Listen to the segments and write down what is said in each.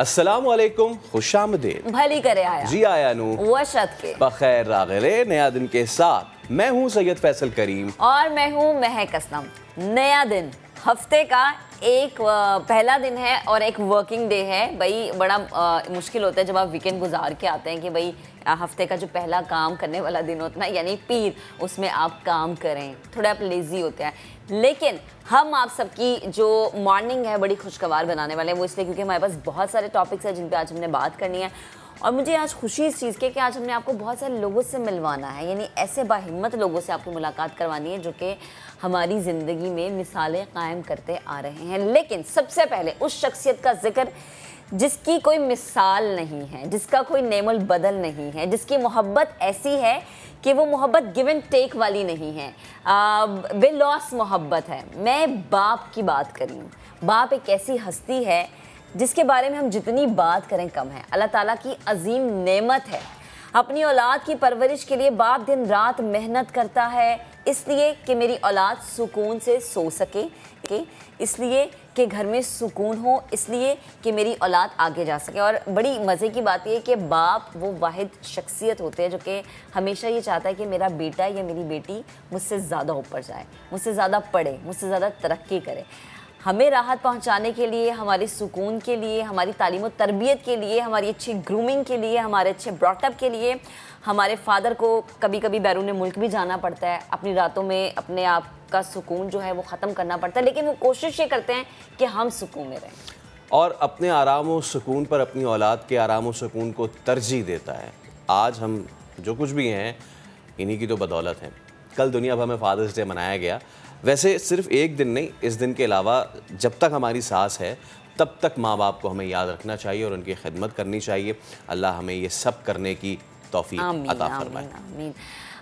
अस्सलामुअलैकुम, खुशामदीद। भली करे आया जी आया नू वशत के बखैर रागले नया दिन के साथ मैं हूँ सैयद फैसल करीम और मैं हूँ महक असलम। नया दिन हफ्ते का एक पहला दिन है और एक वर्किंग डे है। भाई बड़ा मुश्किल होता है जब आप वीकेंड गुजार के आते हैं कि भाई हफ्ते का जो पहला काम करने वाला दिन होता है यानी पीर, उसमें आप काम करें, थोड़ा आप लेजी होते हैं। लेकिन हम आप सबकी जो मॉर्निंग है बड़ी खुशगवार बनाने वाले हैं। वो इसलिए क्योंकि हमारे पास बहुत सारे टॉपिक्स हैं जिन पे आज हमने बात करनी है और मुझे आज खुशी इस चीज़ की कि आज हमने आपको बहुत सारे लोगों से मिलवाना है, यानी ऐसे बाहिम्मत लोगों से आपकी मुलाकात करवानी है जो कि हमारी ज़िंदगी में मिसालें कायम करते आ रहे हैं। लेकिन सबसे पहले उस शख्सियत का जिक्र जिसकी कोई मिसाल नहीं है, जिसका कोई नेमुल बदल नहीं है, जिसकी मोहब्बत ऐसी है कि वो मोहब्बत गिव एंड टेक वाली नहीं है, बेलॉस मोहब्बत है। मैं बाप की बात कर रही हूँ। बाप एक ऐसी हस्ती है जिसके बारे में हम जितनी बात करें कम है। अल्लाह ताला की अजीम नेमत है। अपनी औलाद की परवरिश के लिए बाप दिन रात मेहनत करता है, इसलिए कि मेरी औलाद सुकून से सो सके, इसलिए कि घर में सुकून हो, इसलिए कि मेरी औलाद आगे जा सके। और बड़ी मज़े की बात यह है कि बाप वो वाहिद शख्सियत होते हैं जो कि हमेशा ये चाहता है कि मेरा बेटा या मेरी बेटी मुझसे ज़्यादा ऊपर जाए, मुझसे ज़्यादा पढ़े, मुझसे ज़्यादा तरक्की करे। हमें राहत पहुंचाने के लिए, हमारे सुकून के लिए, हमारी तालीम और तरबियत के लिए, हमारी अच्छी ग्रूमिंग के लिए, हमारे अच्छे ब्रॉटअप के लिए हमारे फादर को कभी कभी बैरून मुल्क भी जाना पड़ता है। अपनी रातों में अपने आप का सुकून जो है वो ख़त्म करना पड़ता है, लेकिन वो कोशिश ये करते हैं कि हम सुकून में रहें और अपने आराम और सुकून पर अपनी औलाद के आराम और सुकून को तरजीह देता है। आज हम जो कुछ भी हैं इन्हीं की तो बदौलत हैं। कल दुनिया भर में फादर्स डे मनाया गया। वैसे सिर्फ एक दिन नहीं, इस दिन के अलावा जब तक हमारी सांस है तब तक माँ बाप को हमें याद रखना चाहिए और उनकी खिदमत करनी चाहिए। अल्लाह हमें ये सब करने की तौफीक अता फरमाए। आमीन।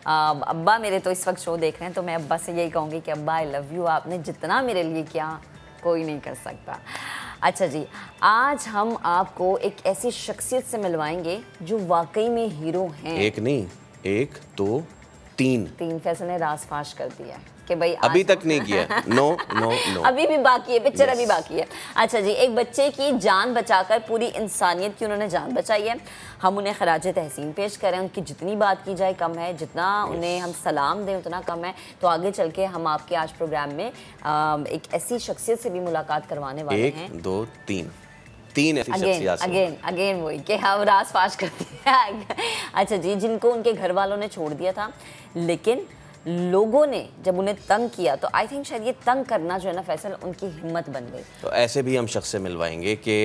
अब्बा मेरे तो इस वक्त शो देख रहे हैं, तो मैं अब्बा से यही कहूँगी कि अब्बा आई लव यू। आपने जितना मेरे लिए किया कोई नहीं कर सकता। अच्छा जी, आज हम आपको एक ऐसी शख्सियत से मिलवाएंगे जो वाकई में हीरो हैं। एक नहीं, एक दो तीन फैसल ने राज़-फाश कर दिया है कि भाई अभी तक नहीं किया। नो नो नो, अभी भी बाकी है पिक्चर, अभी बाकी है। अच्छा जी, एक बच्चे की जान बचाकर पूरी इंसानियत की उन्होंने जान बचाई है। हम उन्हें खराज तहसीन पेश करें, उनकी जितनी बात की जाए कम है, जितना उन्हें हम सलाम दें उतना कम है। तो आगे चल के हम आपके आज प्रोग्राम में एक ऐसी शख्सियत से भी मुलाकात करवाने वाले हैं। 1 2 3 ऐसी शख्सियत से अगेन वही कि हम राज फाश करते हैं। अच्छा जी, जिनको उनके घर वालों ने छोड़ दिया था, लेकिन लोगों ने जब उन्हें तंग किया तो आई थिंक शायद ये तंग करना जो है ना फैसल, उनकी हिम्मत बन गई। तो ऐसे भी हम शख्स से मिलवाएंगे कि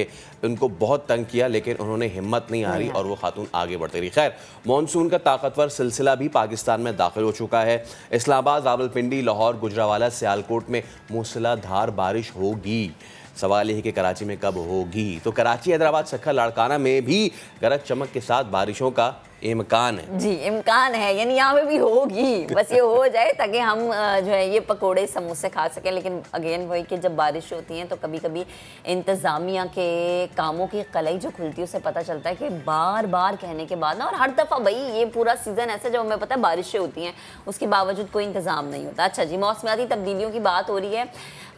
उनको बहुत तंग किया लेकिन उन्होंने हिम्मत नहीं हारी और वो खातून आगे बढ़ती रही। खैर, मानसून का ताकतवर सिलसिला भी पाकिस्तान में दाखिल हो चुका है। इस्लामाबाद, रावलपिंडी, लाहौर, गुजरावाला, सियालकोट में मूसलाधार बारिश होगी। सवाल यह है कि कराची में कब होगी। तो कराची, हैदराबाद, सक्खर, लाड़काना में भी गरज चमक के साथ बारिशों का इम्कान है। जी, इम्कान है, यानी यहाँ पे भी होगी। बस ये हो जाए ताकि हम जो है ये पकोड़े समोसे खा सकें। लेकिन अगेन वही कि जब बारिश होती हैं तो कभी कभी इंतज़ामिया के कामों की कलई जो खुलती है उससे पता चलता है कि बार बार कहने के बाद ना, और हर दफ़ा भाई ये पूरा सीज़न ऐसा जब हमें पता है बारिशें होती हैं उसके बावजूद कोई इंतज़ाम नहीं होता। अच्छा जी, मौसमियाती तब्दीलियों की बात हो रही है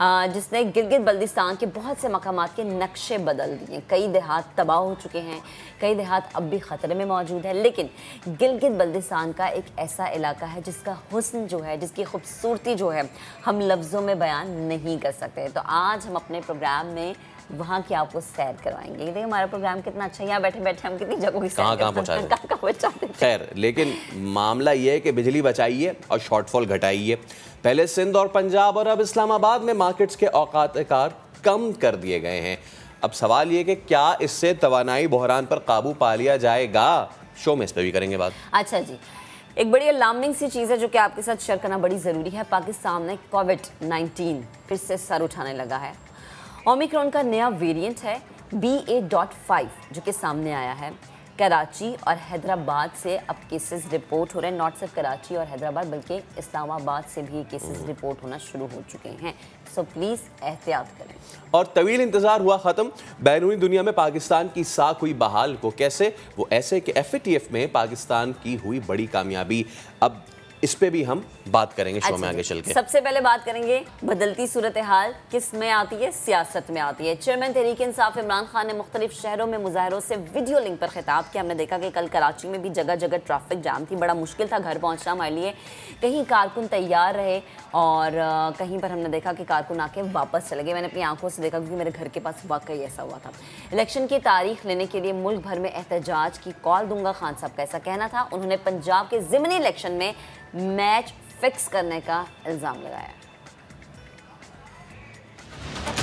जिसने गिलगित बल्दिस्तान के बहुत से मकामात के नक्शे बदल दिए। कई देहात तबाह हो चुके हैं, कई देहात अब भी ख़तरे में मौजूद है। लेकिन गिलगित बल्दिस्तान का एक ऐसा इलाका है जिसका हुस्न जो है, जिसकी खूबसूरती जो है, हम लफ्ज़ों में बयान नहीं कर सकते। तो आज हम अपने प्रोग्राम में वहाँ की आपको सैर करवाएंगे। देखिए हमारा प्रोग्राम कितना अच्छा है, यहाँ बैठे बैठे हम कितनी जगहों की कहाँ पहुँचाते हैं। खैर, लेकिन मामला ये है कि बिजली बचाइए और शॉर्टफॉल घटाइए। पहले सिंध और पंजाब और अब इस्लामाबाद में मार्केट्स के औकात-ए-कार कम कर दिए गए हैं। अब सवाल ये कि क्या इससे तवानाई बहरान पर काबू पा लिया जाएगा। शो में इस पर भी करेंगे बात। अच्छा जी, एक बड़ी अलार्मिंग सी चीज़ है जो कि आपके साथ शेयर करना बड़ी ज़रूरी है। पाकिस्तान में कोविड-19 फिर से सर उठाने लगा है। ओमिक्रॉन का नया वेरिएंट है BA.5 जो कि सामने आया है। कराची और हैदराबाद से अब केसेस रिपोर्ट हो रहे हैं। नॉट सिर्फ कराची और हैदराबाद बल्कि इस्लामाबाद से भी केसेस रिपोर्ट होना शुरू हो चुके हैं। सो प्लीज़ एहतियात करें। और तवील इंतज़ार हुआ ख़त्म। बैरूनी दुनिया में पाकिस्तान की साख हुई बहाल। को कैसे? वो ऐसे कि FATF में पाकिस्तान की हुई बड़ी कामयाबी। अब इस पे भी हम बात करेंगे शो में आगे चल के। सबसे पहले बात करेंगे बदलती सूरत हाल किस में आती है, सियासत में आती है। चेयरमैन तहरीक इंसाफ इमरान खान ने मुख्तलिफ शहरों में मुजाहरों से वीडियो लिंक पर खिताब किया। हमने देखा कि कल कराची में भी जगह जगह ट्रैफिक जाम थी, बड़ा मुश्किल था घर पहुंचना हमारे लिए। कहीं कारकुन तैयार रहे और कहीं पर हमने देखा कि कारकुन आके वापस चले गए। मैंने अपनी आंखों से देखा क्योंकि मेरे घर के पास वाकई ऐसा हुआ था। इलेक्शन की तारीख लेने के लिए मुल्क भर में एहतजाज की कॉल दूंगा, खान साहब का ऐसा कहना था। उन्होंने पंजाब के ज़िमनी इलेक्शन में मैच फिक्स करने का इल्जाम लगाया।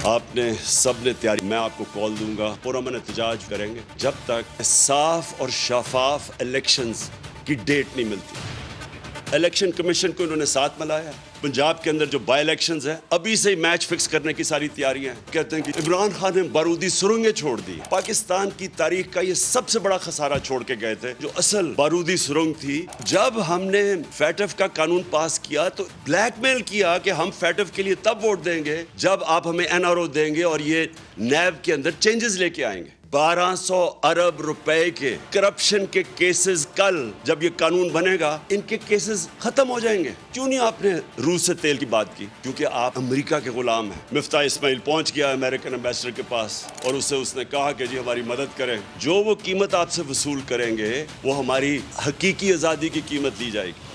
आपने सबने तैयारी, मैं आपको कॉल दूंगा, पुरअमन एहतजाज करेंगे जब तक साफ और शफाफ इलेक्शंस की डेट नहीं मिलती। इलेक्शन कमीशन को इन्होंने साथ मिलाया। पंजाब के अंदर जो बाई इलेक्शंस है, अभी से ही मैच फिक्स करने की सारी तैयारियां हैं। कहते हैं कि इमरान खान ने बारूदी सुरंगें छोड़ दी। पाकिस्तान की तारीख का ये सबसे बड़ा खसारा छोड़ के गए थे, जो असल बारूदी सुरंग थी। जब हमने फैटफ का कानून पास किया तो ब्लैकमेल किया कि हम फैटफ के लिए तब वोट देंगे जब आप हमें एनआरओ देंगे और ये नैब के अंदर चेंजेस लेके आएंगे। 1200 अरब रुपए के करप्शन के केसेस, कल जब ये कानून बनेगा इनके केसेस खत्म हो जाएंगे। क्यों नहीं आपने रूस से तेल की बात की? क्योंकि आप अमेरिका के गुलाम हैं। मिफ्ता इस्माइल पहुंच गया अमेरिकन एम्बेसडर के पास और उसने कहा कि जी हमारी मदद करें, जो वो कीमत आपसे वसूल करेंगे वो हमारी हकीकी आज़ादी की कीमत ली जाएगी।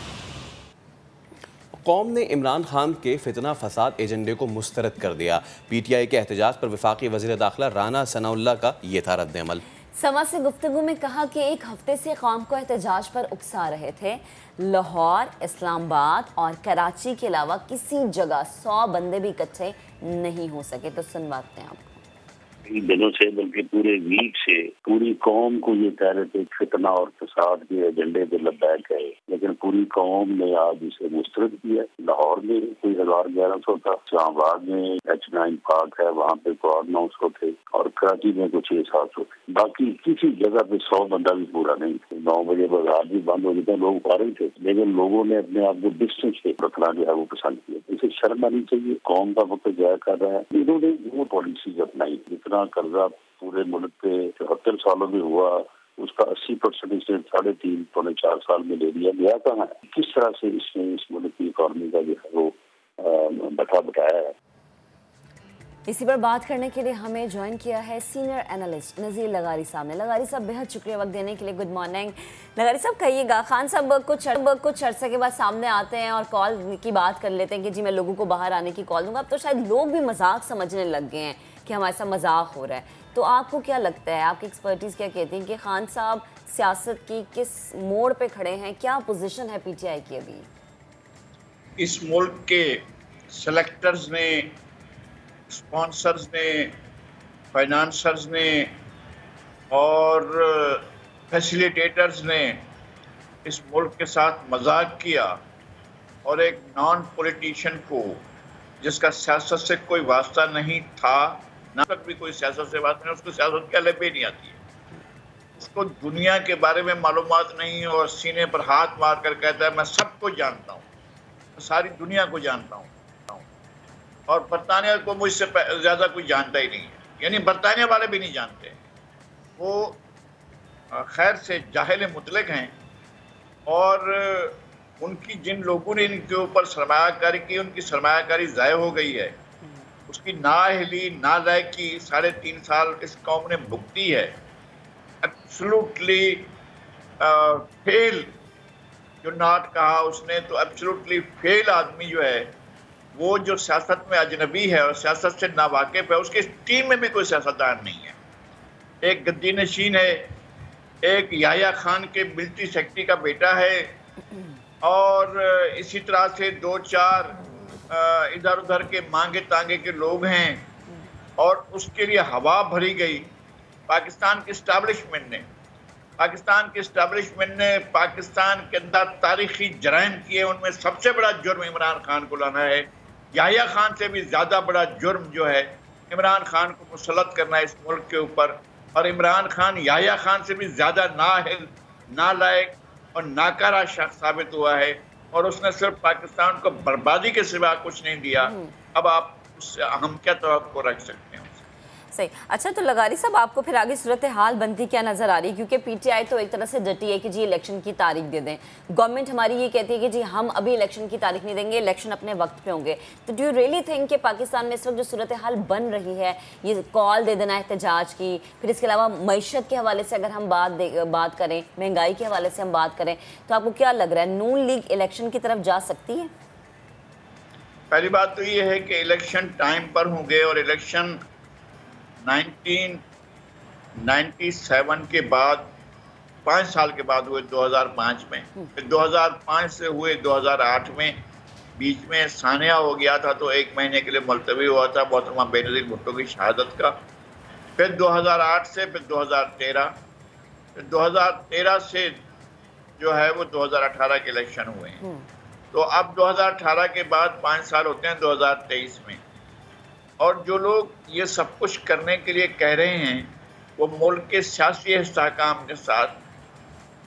कौम ने इमरान खान के फितना फसाद एजेंडे को मुस्तरद कर दिया। पीटीआई के एहतजाज पर वफाकी वज़ीर दाखिला राना सनाउल्लाह का ये था रद्द अमल। समा से गुफ्तगू में कहा कि एक हफ्ते से कौम को एहतजाज पर उकसा रहे थे। लाहौर, इस्लामाबाद और कराची के अलावा किसी जगह 100 बंदे भी इकट्ठे नहीं हो सके। तो सुनवाते हैं आपको। दिनों से बल्कि पूरे वीक से पूरी कौम को ये कह रहे थे फितना और फसाद के एजेंडे पे लबैक है, लेकिन पूरी कौम ने आज इसे मुस्तरद किया। लाहौर में कोई 1100 था, इस्लामाबाद में H9 पार्क है, वहाँ पे 900 थे और कराची में कुछ 600 थे। बाकी किसी जगह पे 100 बंदा भी पूरा नहीं थे। 9 बजे बाजार भी बंद हो गए, लोग आ रहे थे, लेकिन लोगों ने अपने आप को डिस्टेंस पे रखना जो है वो पसंद किया। इसे शर्म आनी चाहिए। कौम का वक्त जाया कर रहा है। इन्होंने वो पॉलिसी अपनाई, इतना कर्जा पूरे मुल्क पे 74 सालों में हुआ, उसका 80% इसने 3.5 पौने 4 साल में ले लिया। गया कहाँ है? किस तरह से इसने इस मुल्क की इकॉनमी का जो है वो बैठाया है। इसी पर बात करने के लिए हमें ज्वाइन किया है सीनियर एनालिस्ट नज़ीर लगारी साहब ने। लगारी साहब बेहद शुक्रिया वक्त देने के लिए। गुड मॉर्निंग लगारी साहब। कहिएगा, खान साहब कुछ अर्से के बाद सामने आते हैं और कॉल की बात कर लेते हैं कि जी मैं लोगों को बाहर आने की कॉल दूंगा। अब तो शायद लोग भी मजाक समझने लग गए हैं कि हमारे साथ मजाक हो रहा है। तो आपको क्या लगता है, आपकी एक्सपर्टीज़ क्या कहती है कि खान साहब सियासत की किस मोड़ पे खड़े हैं? क्या पोजीशन है पीटीआई की अभी? इस मुल्क के सेलेक्टर्स ने, स्पॉन्सर्स ने, फाइनेंसर्स ने और फैसिलिटेटर्स ने इस मुल्क के साथ मजाक किया और एक नॉन पॉलिटिशियन को, जिसका सियासत से कोई वास्ता नहीं था, ना तक भी कोई सियासत से वास्ता नहीं, उसको सियासत की अलग नहीं आती है, उसको दुनिया के बारे में मालूमात नहीं और सीने पर हाथ मार कर कहता है मैं सबको जानता हूँ, सारी दुनिया को जानता हूँ और बरतानिया को मुझसे ज़्यादा कोई जानता ही नहीं है। यानी बरतानिया वाले भी नहीं जानते। वो खैर से जाहिल मुतलक हैं और उनकी जिन लोगों ने इनके ऊपर सरमायाकारी की, उनकी सरमायाकारी ज़ाय हो गई है। उसकी नाअहली, नालायकी 3.5 साल इस कौम ने भुगती है। एब्सोल्युटली फेल, जो नॉट कहा उसने, तो एब्सोल्युटली फेल आदमी जो है वो, जो सियासत में अजनबी है और सियासत से नावाकिफ है, उसकी टीम में भी कोई सियासतदान नहीं है। एक गद्दी नशीन है, एक याह्या खान के मिलिट्री सेक्रेटरी का बेटा है और इसी तरह से 2-4 इधर उधर के मांगे तांगे के लोग हैं और उसके लिए हवा भरी गई पाकिस्तान के इस्टेब्लिशमेंट ने। पाकिस्तान के इस्टेब्लिशमेंट ने पाकिस्तान के अंदर तारीखी जराइम किए, उनमें सबसे बड़ा जुर्म इमरान खान को लाना है। याह्या खान से भी ज़्यादा बड़ा जुर्म जो है इमरान खान को मुसल्लत करना है इस मुल्क के ऊपर। और इमरान खान याह्या खान से भी ज़्यादा नाअहल, नालायक और नाकारा शख्स साबित हुआ है और उसने सिर्फ पाकिस्तान को बर्बादी के सिवा कुछ नहीं दिया। अब आप उससे हम क्या तवक्को रख सकते हैं? सही। अच्छा, तो लगारी साहब आपको फिर आगे सूरत हाल बनती क्या नज़र आ रही है? क्योंकि पीटीआई तो एक तरह से डटी है कि जी इलेक्शन की तारीख दे दें, गवर्नमेंट हमारी ये कहती है कि जी हम अभी इलेक्शन की तारीख नहीं देंगे, इलेक्शन अपने वक्त पे होंगे। तो डू यू रियली थिंक कि पाकिस्तान में इस वक्त जो सूरत हाल बन रही है, ये कॉल दे देना एहतजाज की, फिर इसके अलावा मईशत के हवाले से अगर हम बात करें, महंगाई के हवाले से हम बात करें, तो आपको क्या लग रहा है नून लीग इलेक्शन की तरफ जा सकती है? पहली बात तो ये है कि इलेक्शन टाइम पर होंगे और इलेक्शन 1997 के बाद 5 साल के बाद हुए 2005 में, फिर 2005 से हुए 2008 में, बीच में सानिया हो गया था तो 1 महीने के लिए मुलतवी हुआ था मोहतरमा बेनज़ीर भुट्टो की शहादत का। फिर 2008 से फिर 2013, फिर 2013 से जो है वो 2018 के इलेक्शन हुए हैं। तो अब 2018 के बाद 5 साल होते हैं 2023 में। और जो लोग ये सब कुछ करने के लिए कह रहे हैं वो मुल्क के सियासी इस्तेहकाम के साथ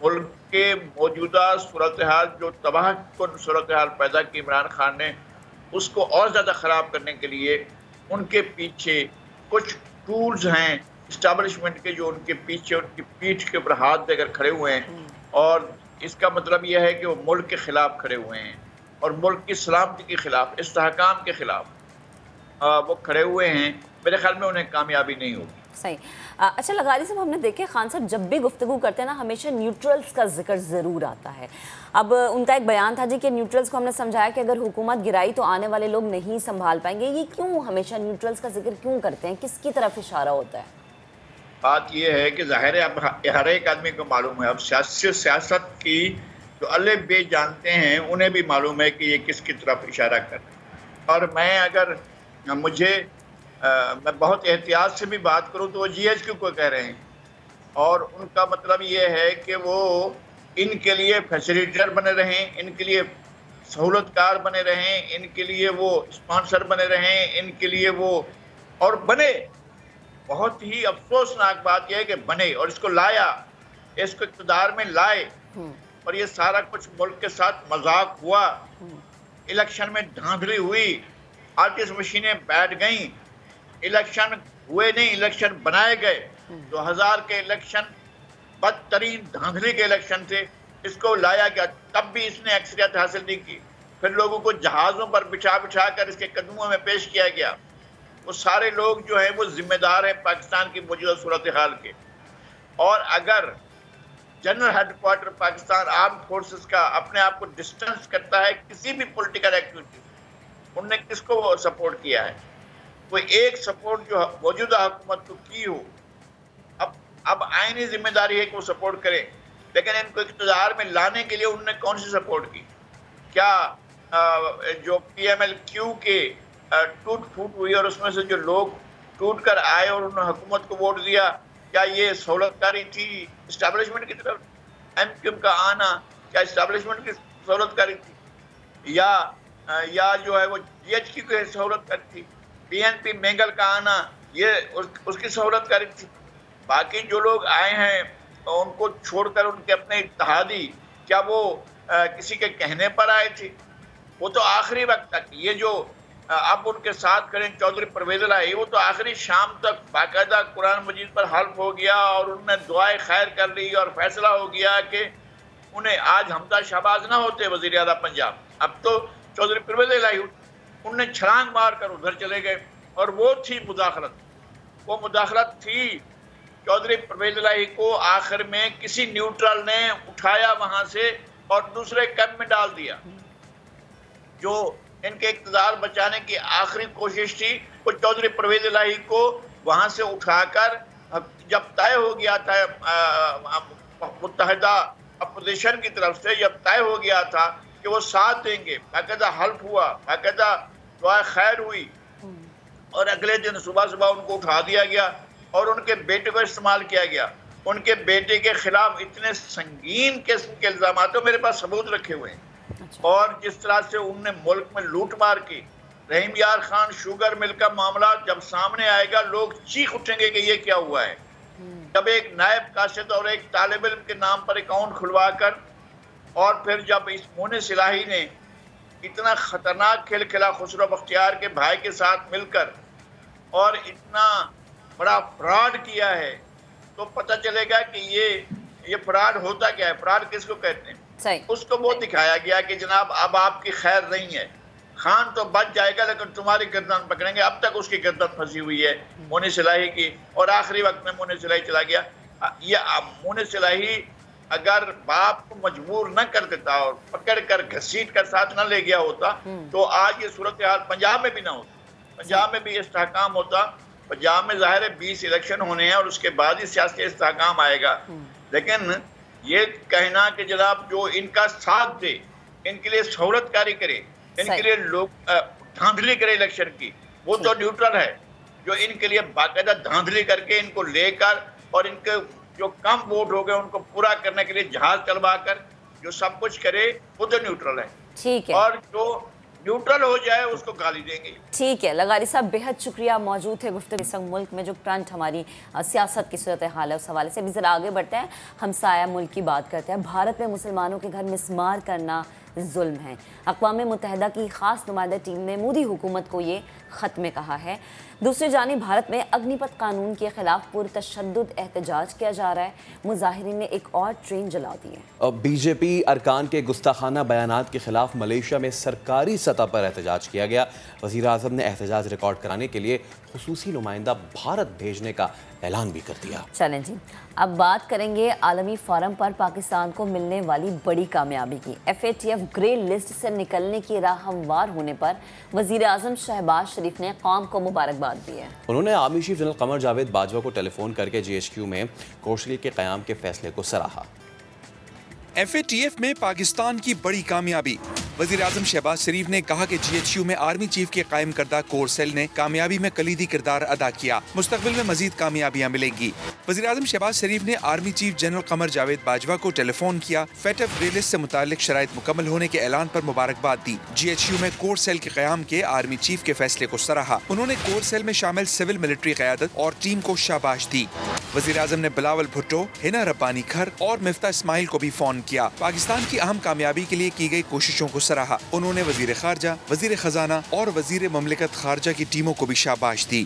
मुल्क के मौजूदा सूरत हाल जो तबाह कुन सूरत हाल पैदा की इमरान खान ने, उसको और ज़्यादा ख़राब करने के लिए उनके पीछे कुछ टूल्स हैं इस्टेब्लिशमेंट के, जो उनके पीछे उनकी पीठ के ऊपर हाथ देकर खड़े हुए हैं। और इसका मतलब यह है कि वो मुल्क के ख़िलाफ़ खड़े हुए हैं और मुल्क की सलामती के ख़िलाफ़, इस्तेहकाम के ख़िलाफ़ वो खड़े हुए हैं। मेरे ख्याल में उन्हें कामयाबी नहीं होगी। सही। अच्छा लगारी साहब, हमने देखे खान साहब जब भी गुफ्तगू करते हैं ना, हमेशा न्यूट्रल्स का जिक्र ज़रूर आता है। अब उनका एक बयान था जी कि न्यूट्रल्स को हमने समझाया कि अगर हुकूमत गिराई तो आने वाले लोग नहीं संभाल पाएंगे। ये क्यों हमेशा न्यूट्रल्स का जिक्र क्यों करते हैं, किसकी तरफ इशारा होता है? बात यह है कि ज़ाहिर है अब हर एक आदमी को मालूम है, अब सियासत की जो अल्ले बे जानते हैं उन्हें भी मालूम है कि ये किसकी तरफ इशारा कर रहे हैं। और मैं अगर मैं बहुत एहतियात से भी बात करूं तो वो GHQ को कह रहे हैं और उनका मतलब ये है कि वो इनके लिए फैसिलिटेटर बने रहें, इनके लिए सहूलतकार बने रहें, इनके लिए वो स्पॉन्सर बने रहें, इनके लिए वो और बने। बहुत ही अफसोसनाक बात यह है कि बने और इसको लाया, इसको इक़्तिदार में लाए और ये सारा कुछ मुल्क के साथ मजाक हुआ। इलेक्शन में धांधली हुई, आर्टिस्ट मशीनें बैठ गईं, इलेक्शन हुए नहीं, इलेक्शन बनाए गए। 2000 के इलेक्शन बदतरीन धांधली के इलेक्शन थे, इसको लाया गया, तब भी इसने अक्सरियत हासिल नहीं की। फिर लोगों को जहाज़ों पर बिठा बिठा कर इसके कदमों में पेश किया गया। वो सारे लोग जो हैं वो जिम्मेदार हैं पाकिस्तान की मौजूदा सूरत हाल के। और अगर general headquarter Pakistan arm forces का अपने आप को डिस्टेंस करता है किसी भी पॉलिटिकल एक्टिविटी, उनने किसको सपोर्ट किया है? कोई एक सपोर्ट जो मौजूदा हुकूमत को की हो, अब आईनी जिम्मेदारी है कि वो सपोर्ट करे, लेकिन इनको इक़्तिदार में लाने के लिए उन्होंने कौन सी सपोर्ट की? क्या जो PMLQ के टूट फूट हुई और उसमें से जो लोग टूट कर आए और उन्होंने हुकूमत को वोट दिया, क्या ये सहूलतकारी थी इस्टेब्लिशमेंट की तरफ? MQM का आना क्या इस्टेब्लिशमेंट की सहूलतकारी थी या जो है वो GHQ की सहूलतकारी थी? PNP मेंगल का आना ये उसकी सहूलतकारी थी? बाकी जो लोग आए हैं उनको छोड़कर उनके अपने इत्तेहादी, क्या वो किसी के कहने पर आए थे? वो तो आखिरी वक्त तक, ये जो अब उनके साथ खड़े चौधरी परवेज इलाही, वो तो आखिरी शाम तक बाकायदा कुरान मजीद पर हल्फ हो गया और उन्होंने दुआएं खैर कर ली और फैसला हो गया कि उन्हें आज हमजा शहबाज ना होते वज़ीर आला पंजाब, अब तो चौधरी परवेज इलाही उनने छलांग मार कर उधर चले गए। और वो थी मुदाखलत, वो मुदाखलत थी। चौधरी परवेज इलाही को आखिर में किसी न्यूट्रल ने उठाया वहां से और दूसरे कैंप में डाल दिया। जो इनके इक़्तिदार बचाने की आखिरी कोशिश थी, वो चौधरी परवेज इलाही को वहां से उठाकर, जब तय हो गया था मुत्तहिदा अपोजिशन की तरफ से, जब तय हो गया था कि वो साथ देंगे, बाकायदा हल्फ हुआ, बाकायदा दुआ खैर हुई और अगले दिन सुबह सुबह उनको उठा दिया गया और उनके बेटे को इस्तेमाल किया गया। उनके बेटे के खिलाफ इतने संगीन किस्म के इल्जाम, तो मेरे पास सबूत रखे हुए हैं। और जिस तरह से उनने मुल्क में लूट मार की, रहीम यार खान शुगर मिल का मामला जब सामने आएगा लोग चीख उठेंगे कि ये क्या हुआ है। जब एक नायब काशिद और एक तालिब इल्म के नाम पर अकाउंट खुलवा कर और फिर जब इस मोनिस इलाही ने इतना खतरनाक खेल खेला खुसरो बख्तियार के भाई के साथ मिलकर और इतना बड़ा फ्रॉड किया है, तो पता चलेगा कि ये फ्रॉड होता क्या है, फ्रॉड किसको कहते हैं। सही। उसको वो दिखाया गया कि जनाब अब आपकी खैर नहीं है, खान तो बच जाएगा लेकिन तुम्हारी गर्दन पकड़ेंगे। अब तक उसकी गर्दन फंसी हुई है मुनीर सिलाही की, और आखिरी वक्त में मुनीर सिलाही चला गया। ये मुनीर सिलाही अगर बाप को मजबूर न कर देता और पकड़ कर घसीट कर साथ न ले गया होता तो आज ये सूरत हाल पंजाब में भी ना होता, पंजाब में भी इस्तेहकाम होता। पंजाब में जाहिर है 20 इलेक्शन होने हैं और उसके बाद ही सियासी इस्तेहकाम आएगा। लेकिन ये कहना कि जनाब जो इनका साथ दे, इनके लिए सहूलतकारी करे, इनके लिए लोग धांधली करे इलेक्शन की, वो तो न्यूट्रल है। जो इनके लिए बाकायदा धांधली करके इनको लेकर और इनके जो कम वोट हो गए उनको पूरा करने के लिए जहाज चलवा कर जो सब कुछ करे, वो तो न्यूट्रल है। ठीक है। और जो न्यूट्रल हो जाए उसको गाली देंगे। ठीक है लगारी साहब, बेहद शुक्रिया मौजूद थे गुफ्तगू संग मुल्क में जो करंट हमारी सियासत की सूरत हाल है उस हवाले से। अभी जरा आगे बढ़ते हैं, हमसाया मुल्क की बात करते हैं। भारत में मुसलमानों के घर मिस्मार करना जुल्म है। अक़वाम मुत्तहिदा की खास नुमाइंदा टीम ने मोदी हुकूमत को ये ख़त में कहा है। दूसरी जानिब भारत में अग्निपथ कानून के खिलाफ पुरतशद्दुद एहतजाज किया जा रहा है। मुजाहिरीन ने एक और ट्रेन जला दी है। बीजेपी अरकान के गुस्ताखाना बयानात के खिलाफ मलेशिया में सरकारी सतह पर एहतजाज किया गया। वज़ीर आज़म ने एहतजाज रिकॉर्ड कराने के लिए खुसूसी नुमाइंदा भारत भेजने का ऐलान भी कर दिया। चलें जी, अब बात करेंगे आलमी फोरम पर पाकिस्तान को मिलने वाली बड़ी कामयाबी की। FATF ग्रे लिस्ट से निकलने की राह हमवार होने पर वज़ीर आज़म शहबाज शरीफ ने कौम को मुबारकबाद दी है। उन्होंने army chief general Qamar Javed Bajwa को टेलीफोन करके GHQ में कौशल के क़याम के फैसले को सराहा। FATF में पाकिस्तान की बड़ी कामयाबी। वज़ीर आज़म शहबाज शरीफ ने कहा कि GHQ में आर्मी चीफ के कायम करदा कोर सेल ने कामयाबी में कलीदी किरदार अदा किया। मुस्तकबिल में मजीद कामयाबियाँ मिलेंगी। वज़ीर आज़म शहबाज शरीफ ने army chief general Qamar Javed Bajwa को टेलीफोन किया। FATF ग्रे लिस्ट से मुतालिक शराइत मुकम्मल होने के ऐलान पर मुबारकबाद दी। GHQ में कोर सेल के क़याम के आर्मी चीफ के फैसले को सराहा। उन्होंने कोर सेल में शामिल सिविल मिलिट्री क़यादत और टीम को शाबाश दी। वज़ीर आज़म ने बिलावल भुट्टो, हिना रब्बानी खर और मिफ्ता इस्माइल को भी फोन किया। पाकिस्तान की अहम कामयाबी के लिए की गई कोशिशों को सराहा। उन्होंने वज़ीर ख़ारजा, वज़ीर ख़जाना और वज़ीर ममलिकत ख़ारजा की टीमों को भी शाबाश दी।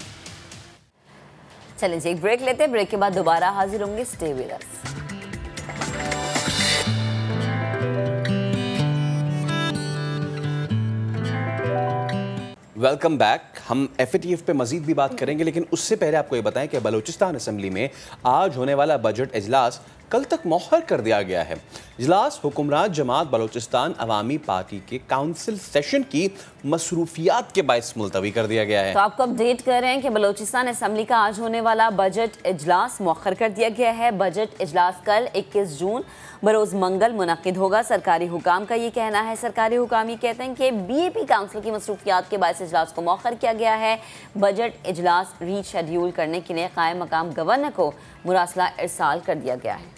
चलें जी, एक ब्रेक लेते हैं, ब्रेक के बाद दोबारा हाजिर होंगे। Stay with us. Welcome back. हम FATF पे मजीद भी बात करेंगे, लेकिन उससे पहले आपको ये बताएं कि बलूचिस्तान असम्बली में आज होने वाला बजट इजलास कल तक मौखर कर दिया गया है। इजलास हुक्मरान जमात बलूचिस्तान अवामी पार्टी के काउंसिल सेशन की मसरूफियात के बायस मुलतवी कर दिया गया है। तो आपको अपडेट कर रहे हैं कि बलूचिस्तान असम्बली का आज होने वाला बजट इजलास मौखर कर दिया गया है। बजट इजलास कल 21 जून बरोज़ मंगल मुनक्किद होगा। सरकारी हुकाम का ये कहना है। सरकारी हुकाम ये कहते हैं कि BAP काउंसिल की मसरूफियात के बायस इजलास को मौखर किया गया है। बजट इजलास रीशेड्यूल करने के लिए कायम मकाम गवर्नर को मुरासला इरसाल कर दिया गया है।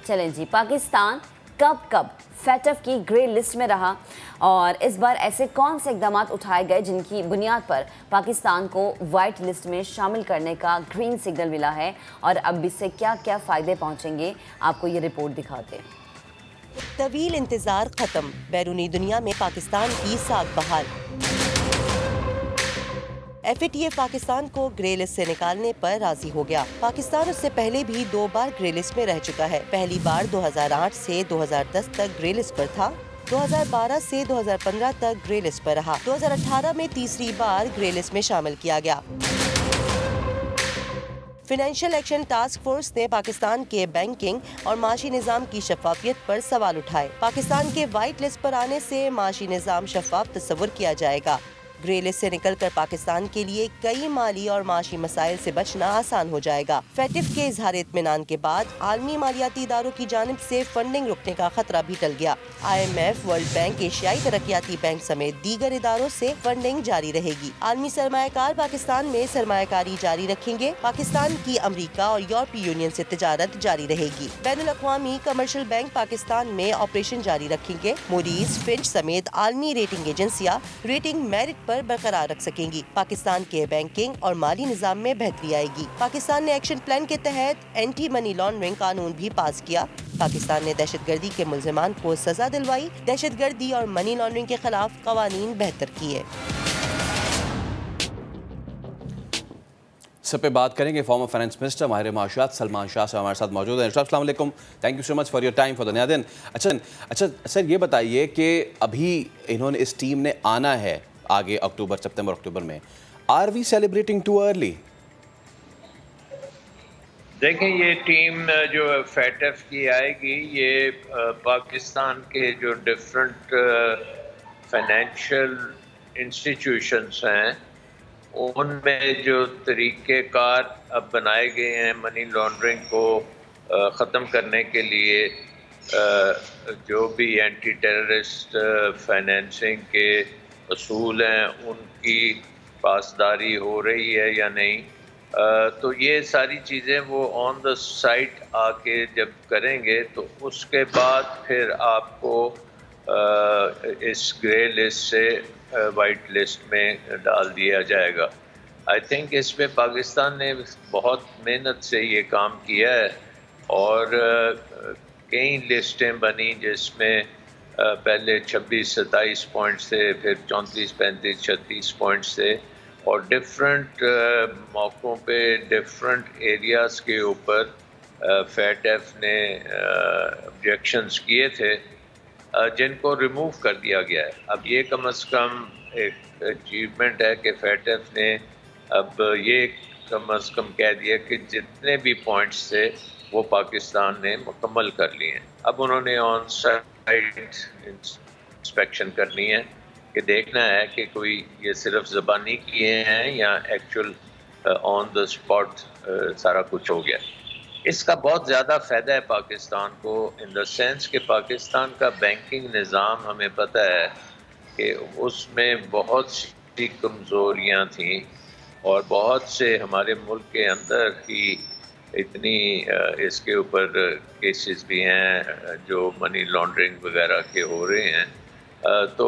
चलें जी, पाकिस्तान कब FATF की ग्रे लिस्ट में रहा और इस बार ऐसे कौन से इकदाम उठाए गए जिनकी बुनियाद पर पाकिस्तान को वाइट लिस्ट में शामिल करने का ग्रीन सिग्नल मिला है और अब इससे क्या क्या फ़ायदे पहुंचेंगे, आपको ये रिपोर्ट दिखाते हैं। तवील इंतजार खत्म, बैरूनी दुनिया में पाकिस्तान की साख बहाल। FATF पाकिस्तान को ग्रे लिस्ट से निकालने पर राजी हो गया। पाकिस्तान उससे पहले भी 2 बार ग्रे लिस्ट में रह चुका है। पहली बार 2008 से 2010 तक ग्रे लिस्ट पर था, 2012 से 2015 तक ग्रे लिस्ट पर रहा, 2018 में तीसरी बार ग्रे लिस्ट में शामिल किया गया। फाइनेंशियल एक्शन टास्क फोर्स ने पाकिस्तान के बैंकिंग और माशी निज़ाम की शफाफियत पर सवाल उठाए। पाकिस्तान के वाइट लिस्ट पर आने से माशी निज़ाम शफाफ तस्वुर किया जाएगा। ग्रे लिस्ट से निकलकर पाकिस्तान के लिए कई माली और माशी मसाइल से बचना आसान हो जाएगा। FATF के इजहार इत्मीनान के बाद आलमी मालियाती इदारों की जानिब से फंडिंग रुकने का खतरा भी टल गया। IMF, वर्ल्ड बैंक, एशियाई तरक्याती बैंक समेत दीगर इदारों से फंडिंग जारी रहेगी। आलमी सरमायाकार पाकिस्तान में सरमायाकारी जारी रखेंगे। पाकिस्तान की अमरीका और यूरोपीय यूनियन से तिजारत जारी रहेगी। बैनुल अक़वामी कमर्शियल बैंक पाकिस्तान में ऑपरेशन जारी रखेंगे। मूडीज, फिंच समेत आलमी रेटिंग एजेंसियाँ रेटिंग मेरिट पर बरकरार रख सकेंगी। पाकिस्तान के बैंकिंग और माली निजाम में बेहतरी आएगी। पाकिस्तान ने एक्शन प्लान के तहत एंटी मनी लॉन्ड्रिंग कानून भी पास किया। पाकिस्तान ने दहशतगर्दी के मुल्जिमान को सजा दिलवाई। दहशतगर्दी और मनी लॉन्ड्रिंग के खिलाफ कवानीन बेहतर किए। सब पे बात करेंगे। फॉर्मर फाइनेंस मिनिस्टर माहिर माशियात सलमान शाह से हमारे साथ मौजूद हैं। अस्सलाम वालेकुम, thank you so much for your time for the नया दिन। अच्छा सर, ये बताइए कि अभी इन्होंने इस टीम ने आना है आगे सितंबर अक्टूबर में, are we celebrating too early? देखें, ये टीम जो फैटफ की आएगी, ये पाकिस्तान के जो डिफरेंट फाइनेंशियल इंस्टीट्यूशंस हैं उनमें जो तरीक़ेकार अब बनाए गए हैं मनी लॉन्ड्रिंग को ख़त्म करने के लिए, जो भी एंटी टेररिस्ट फाइनेंसिंग के असूल हैं उनकी पासदारी हो रही है या नहीं। तो ये सारी चीज़ें वो ऑन द साइट आके जब करेंगे तो उसके बाद फिर आपको इस ग्रे लिस्ट से वाइट लिस्ट में डाल दिया जाएगा। आई थिंक इसमें पाकिस्तान ने बहुत मेहनत से ये काम किया है और कई लिस्टें बनी जिसमें पहले 26-27 पॉइंट्स थे, फिर 34, 35, 36 पॉइंट्स थे और डिफरेंट मौक़ों पे डिफरेंट एरियाज़ के ऊपर फैटफ ने ऑब्जेक्शंस किए थे जिनको रिमूव कर दिया गया है। अब ये कम से कम एक अचीवमेंट है कि फैटफ ने अब ये कम से कम कह दिया कि जितने भी पॉइंट्स थे वो पाकिस्तान ने मुकम्मल कर लिए हैं। अब उन्होंने ऑन साइट इंस्पेक्शन करनी है कि देखना है कि कोई ये सिर्फ ज़बानी किए हैं या एक्चुअल ऑन द स्पॉट सारा कुछ हो गया। इसका बहुत ज़्यादा फ़ायदा है पाकिस्तान को इन द सेंस कि पाकिस्तान का बैंकिंग निज़ाम हमें पता है कि उसमें बहुत सी कमज़ोरियाँ थीं और बहुत से हमारे मुल्क के अंदर ही इतनी इसके ऊपर केसेस भी हैं जो मनी लॉन्ड्रिंग वगैरह के हो रहे हैं, तो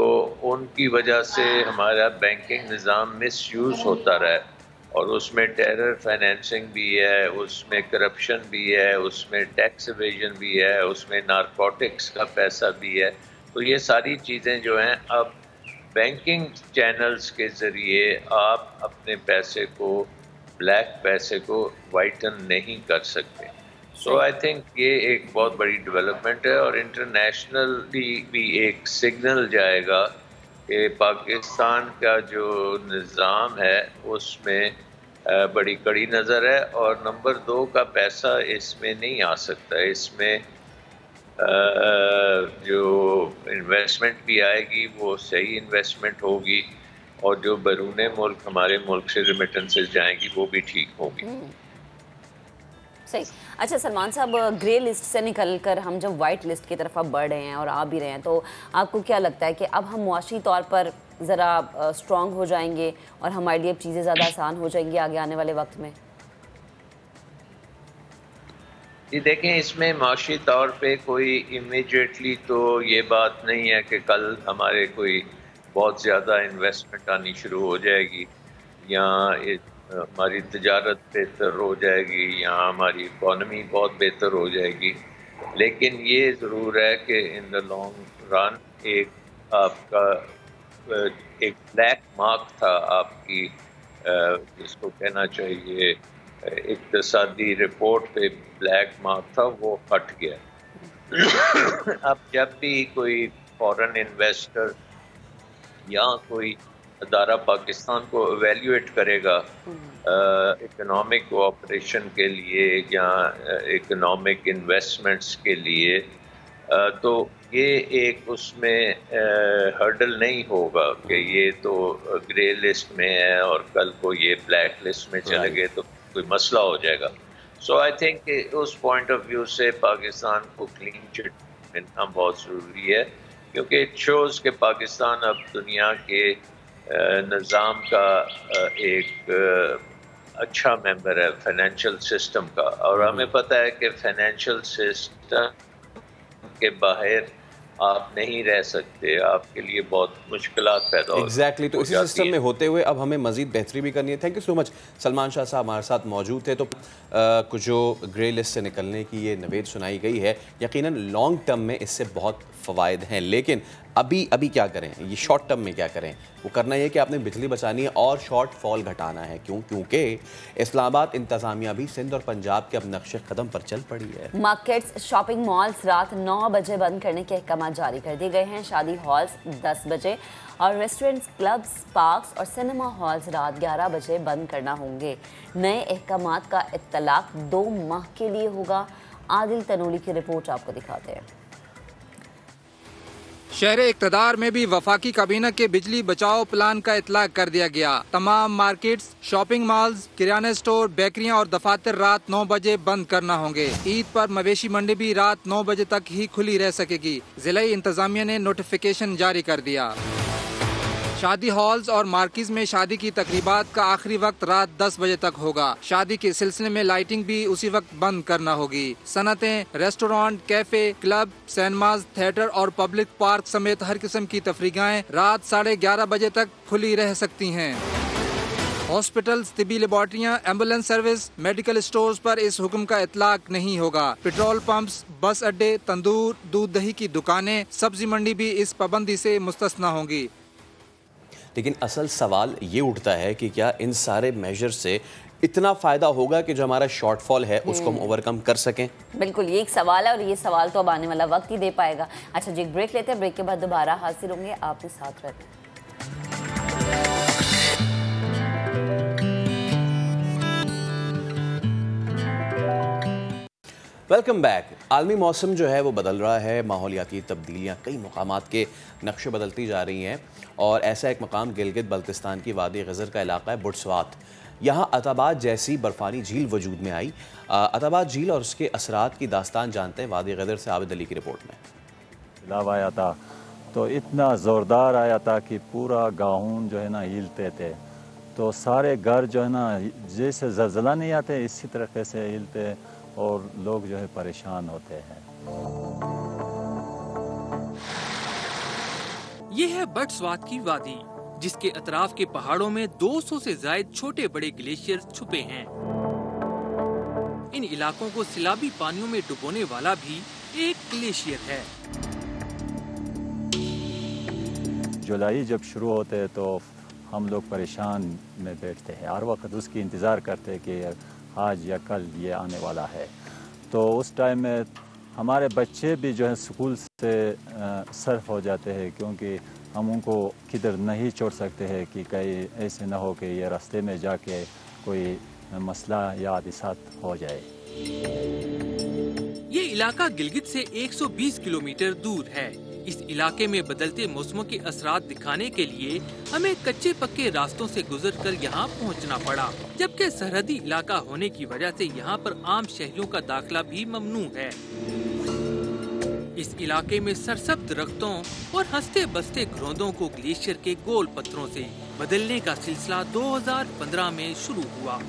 उनकी वजह से हमारा बैंकिंग निज़ाम मिसयूज़ होता रहा है और उसमें टेरर फाइनेंसिंग भी है, उसमें करप्शन भी है, उसमें टैक्स एवेजन भी है, उसमें नारकोटिक्स का पैसा भी है। तो ये सारी चीज़ें जो हैं अब बैंकिंग चैनल्स के ज़रिए आप अपने पैसे को, ब्लैक पैसे को वाइटन नहीं कर सकते। सो आई थिंक ये एक बहुत बड़ी डेवलपमेंट है और इंटरनेशनली भी एक सिग्नल जाएगा कि पाकिस्तान का जो निज़ाम है उसमें बड़ी कड़ी नज़र है और नंबर 2 का पैसा इसमें नहीं आ सकता। इसमें जो इन्वेस्टमेंट भी आएगी वो सही इन्वेस्टमेंट होगी और जो बैरून मुल्क हमारे मुल्क से रेमिटेंसेस जाएंगी वो भी ठीक होगी। सही। अच्छा सलमान साहब, ग्रे लिस्ट से निकलकर हम जब वाइट लिस्ट की तरफ अब बढ़ रहे हैं और आ भी रहे हैं, तो आपको क्या लगता है कि अब हम मुआशी तौर पर ज़रा स्ट्रॉन्ग हो जाएंगे और हमारे लिए चीज़ें ज़्यादा आसान हो जाएंगी आगे आने वाले वक्त में? ये देखें, इसमें माशी तौर पे कोई इमीडिएटली तो ये बात नहीं है कि कल हमारे कोई बहुत ज़्यादा इन्वेस्टमेंट आनी शुरू हो जाएगी या हमारी तजारत बेहतर हो जाएगी या हमारी इकॉनमी बहुत बेहतर हो जाएगी। लेकिन ये ज़रूर है कि इन द लॉन्ग रन एक आपका एक ब्लैक मार्क था आपकी, जिसको कहना चाहिए इक्तिसादी रिपोर्ट पे ब्लैक मार्क था, वो हट गया। अब जब भी कोई फॉरेन इन्वेस्टर या कोई अदारा पाकिस्तान को एवेल्यूएट करेगा इकोनॉमिक कोऑपरेशन के लिए या इकोनॉमिक इन्वेस्टमेंट्स के लिए, तो ये एक उसमें हर्डल नहीं होगा कि ये तो ग्रे लिस्ट में है और कल को ये ब्लैक लिस्ट में चले गए तो कोई मसला हो जाएगा। सो आई थिंक उस पॉइंट ऑफ व्यू से पाकिस्तान को क्लीन चिट मिलना बहुत ज़रूरी है, क्योंकि इट शोज़ कि पाकिस्तान अब दुनिया के निज़ाम का एक अच्छा मेंबर है फाइनेंशियल सिस्टम का। और हमें पता है कि फाइनेंशियल सिस्टम के बाहर आप नहीं रह सकते, आपके लिए बहुत मुश्किलात पैदा हो एग्जैक्टली। तो इसी सिस्टम में होते हुए अब हमें मजीद बेहतरी भी करनी है। Thank you so much. Salman Shah साहब हमारे साथ मौजूद थे। तो कुछ जो ग्रे लिस्ट से निकलने की ये नवेद सुनाई गई है, यकीनन लॉन्ग टर्म में इससे बहुत फ़वाइद हैं, लेकिन अभी क्या करें, ये शॉर्ट टर्म में क्या करें? वो करना ये कि आपने बिजली बचानी है और शॉर्ट फॉल घटाना है। क्योंकि इस्लामाबाद इंतज़ामिया भी सिंध और पंजाब के अब नक्शे कदम पर चल पड़ी है। मार्केट्स, शॉपिंग मॉल्स रात 9 बजे बंद करने के अहकाम जारी कर दिए गए हैं। शादी हॉल्स 10 बजे और रेस्टोरेंट्स, क्लब्स, पार्क्स और सिनेमा हॉल्स रात 11 बजे बंद करना होंगे। नए अहकामात का इत्तलाक 2 माह के लिए होगा। आदिल तनूली की रिपोर्ट आपको दिखाते हैं। शहर इक़्तिदार में भी वफाकी काबीना के बिजली बचाओ प्लान का इतलाक कर दिया गया। तमाम मार्केट्स, शॉपिंग मॉल्स, किराना स्टोर, बेकरियां और दफातर रात 9 बजे बंद करना होंगे। ईद पर मवेशी मंडी भी रात 9 बजे तक ही खुली रह सकेगी। जिला इंतजामिया ने नोटिफिकेशन जारी कर दिया। शादी हॉल्स और मार्किज में शादी की तकरीबात का आखिरी वक्त रात 10 बजे तक होगा। शादी के सिलसिले में लाइटिंग भी उसी वक्त बंद करना होगी। सनतें, restaurant, cafe, club, cinemas, theatre और पब्लिक पार्क समेत हर किस्म की तफरीगाएं रात 11:30 बजे तक खुली रह सकती हैं। हॉस्पिटल्स, तिबी लेबॉर्ट्रियाँ, एम्बुलेंस सर्विस, मेडिकल स्टोर्स पर इस हुक्म का इतलाक नहीं होगा। पेट्रोल पंप्स, बस अड्डे, तंदूर, दूध दही की दुकानें, सब्जी मंडी भी इस पाबंदी से मुस्तस्ना होंगी। लेकिन असल सवाल ये उठता है कि क्या इन सारे मेजर से इतना फ़ायदा होगा कि जो हमारा शॉर्टफॉल है उसको हम ओवरकम कर सकें? बिल्कुल, ये एक सवाल है और ये सवाल तो अब आने वाला वक्त ही दे पाएगा। अच्छा जी, एक ब्रेक लेते हैं, ब्रेक के बाद दोबारा हाजिर होंगे। आपके साथ रहते हैं। Welcome back. आलमी मौसम जो है वो बदल रहा है, माहौलियाती तब्दीलियाँ कई मकामात के नक्शे बदलती जा रही हैं और ऐसा एक मकाम गिलगित बल्तिस्तान की वादी गज़र का इलाका है बुटस्वात। यहाँ अताबाद जैसी बर्फ़ानी झील वजूद में आई। अताबाद झील और उसके असरात की दास्तान जानते हैं वादी गज़र से आबिद अली की रिपोर्ट में। सैलाब आया था तो इतना ज़ोरदार आया था कि पूरा गाँव जो है ना हिलते थे, तो सारे घर जो है ना जैसे ज़लज़ला नहीं आते इसी तरीके से हिलते और लोग जो है परेशान होते हैं। ये है बुटस्वात की वादी, जिसके अतराफ के पहाड़ों में 200 से ज्यादा छोटे बड़े ग्लेशियर छुपे हैं। इन इलाकों को सैलाबी पानियों में डुबोने वाला भी एक ग्लेशियर है। जुलाई जब शुरू होते हैं तो हम लोग परेशान में बैठते हैं, हर वक्त उसकी इंतज़ार करते हैं कि आज या कल ये आने वाला है। तो उस टाइम में हमारे बच्चे भी जो है स्कूल से सर्फ हो जाते हैं, क्योंकि हम उनको किधर नहीं छोड़ सकते हैं कि कहीं ऐसे ना हो कि ये रास्ते में जाके कोई मसला या हादसा हो जाए। ये इलाका गिलगित से 120 किलोमीटर दूर है। इस इलाके में बदलते मौसमों के असरात दिखाने के लिए हमें कच्चे पक्के रास्तों से गुजरकर यहाँ पहुँचना पड़ा, जबकि सरहदी इलाका होने की वजह से यहाँ पर आम शहरियों का दाखिला भी ममनू है। इस इलाके में सरसब्ज दरख्तों और हंसते बसते घरोंदों को ग्लेशियर के गोल पत्थरों से बदलने का सिलसिला 2015 में शुरू हुआ।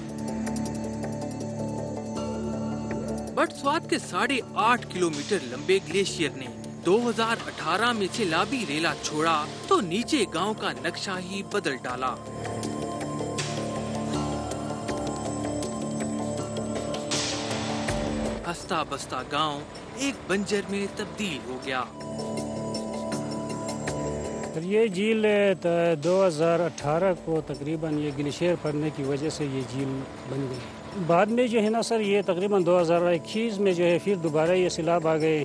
बुटस्वात के 8.5 किलोमीटर लंबे ग्लेशियर ने 2018 में सैलाबी रेला छोड़ा तो नीचे गांव का नक्शा ही बदल डाला। हंसता बसता गांव एक बंजर में तब्दील हो गया। ये झील 2018 को तकरीबन ये ग्लेशियर पड़ने की वजह से ये झील बन गई। बाद में जो है ना सर, ये तकरीबन 2021 में जो है फिर दोबारा ये सैलाब आ गए,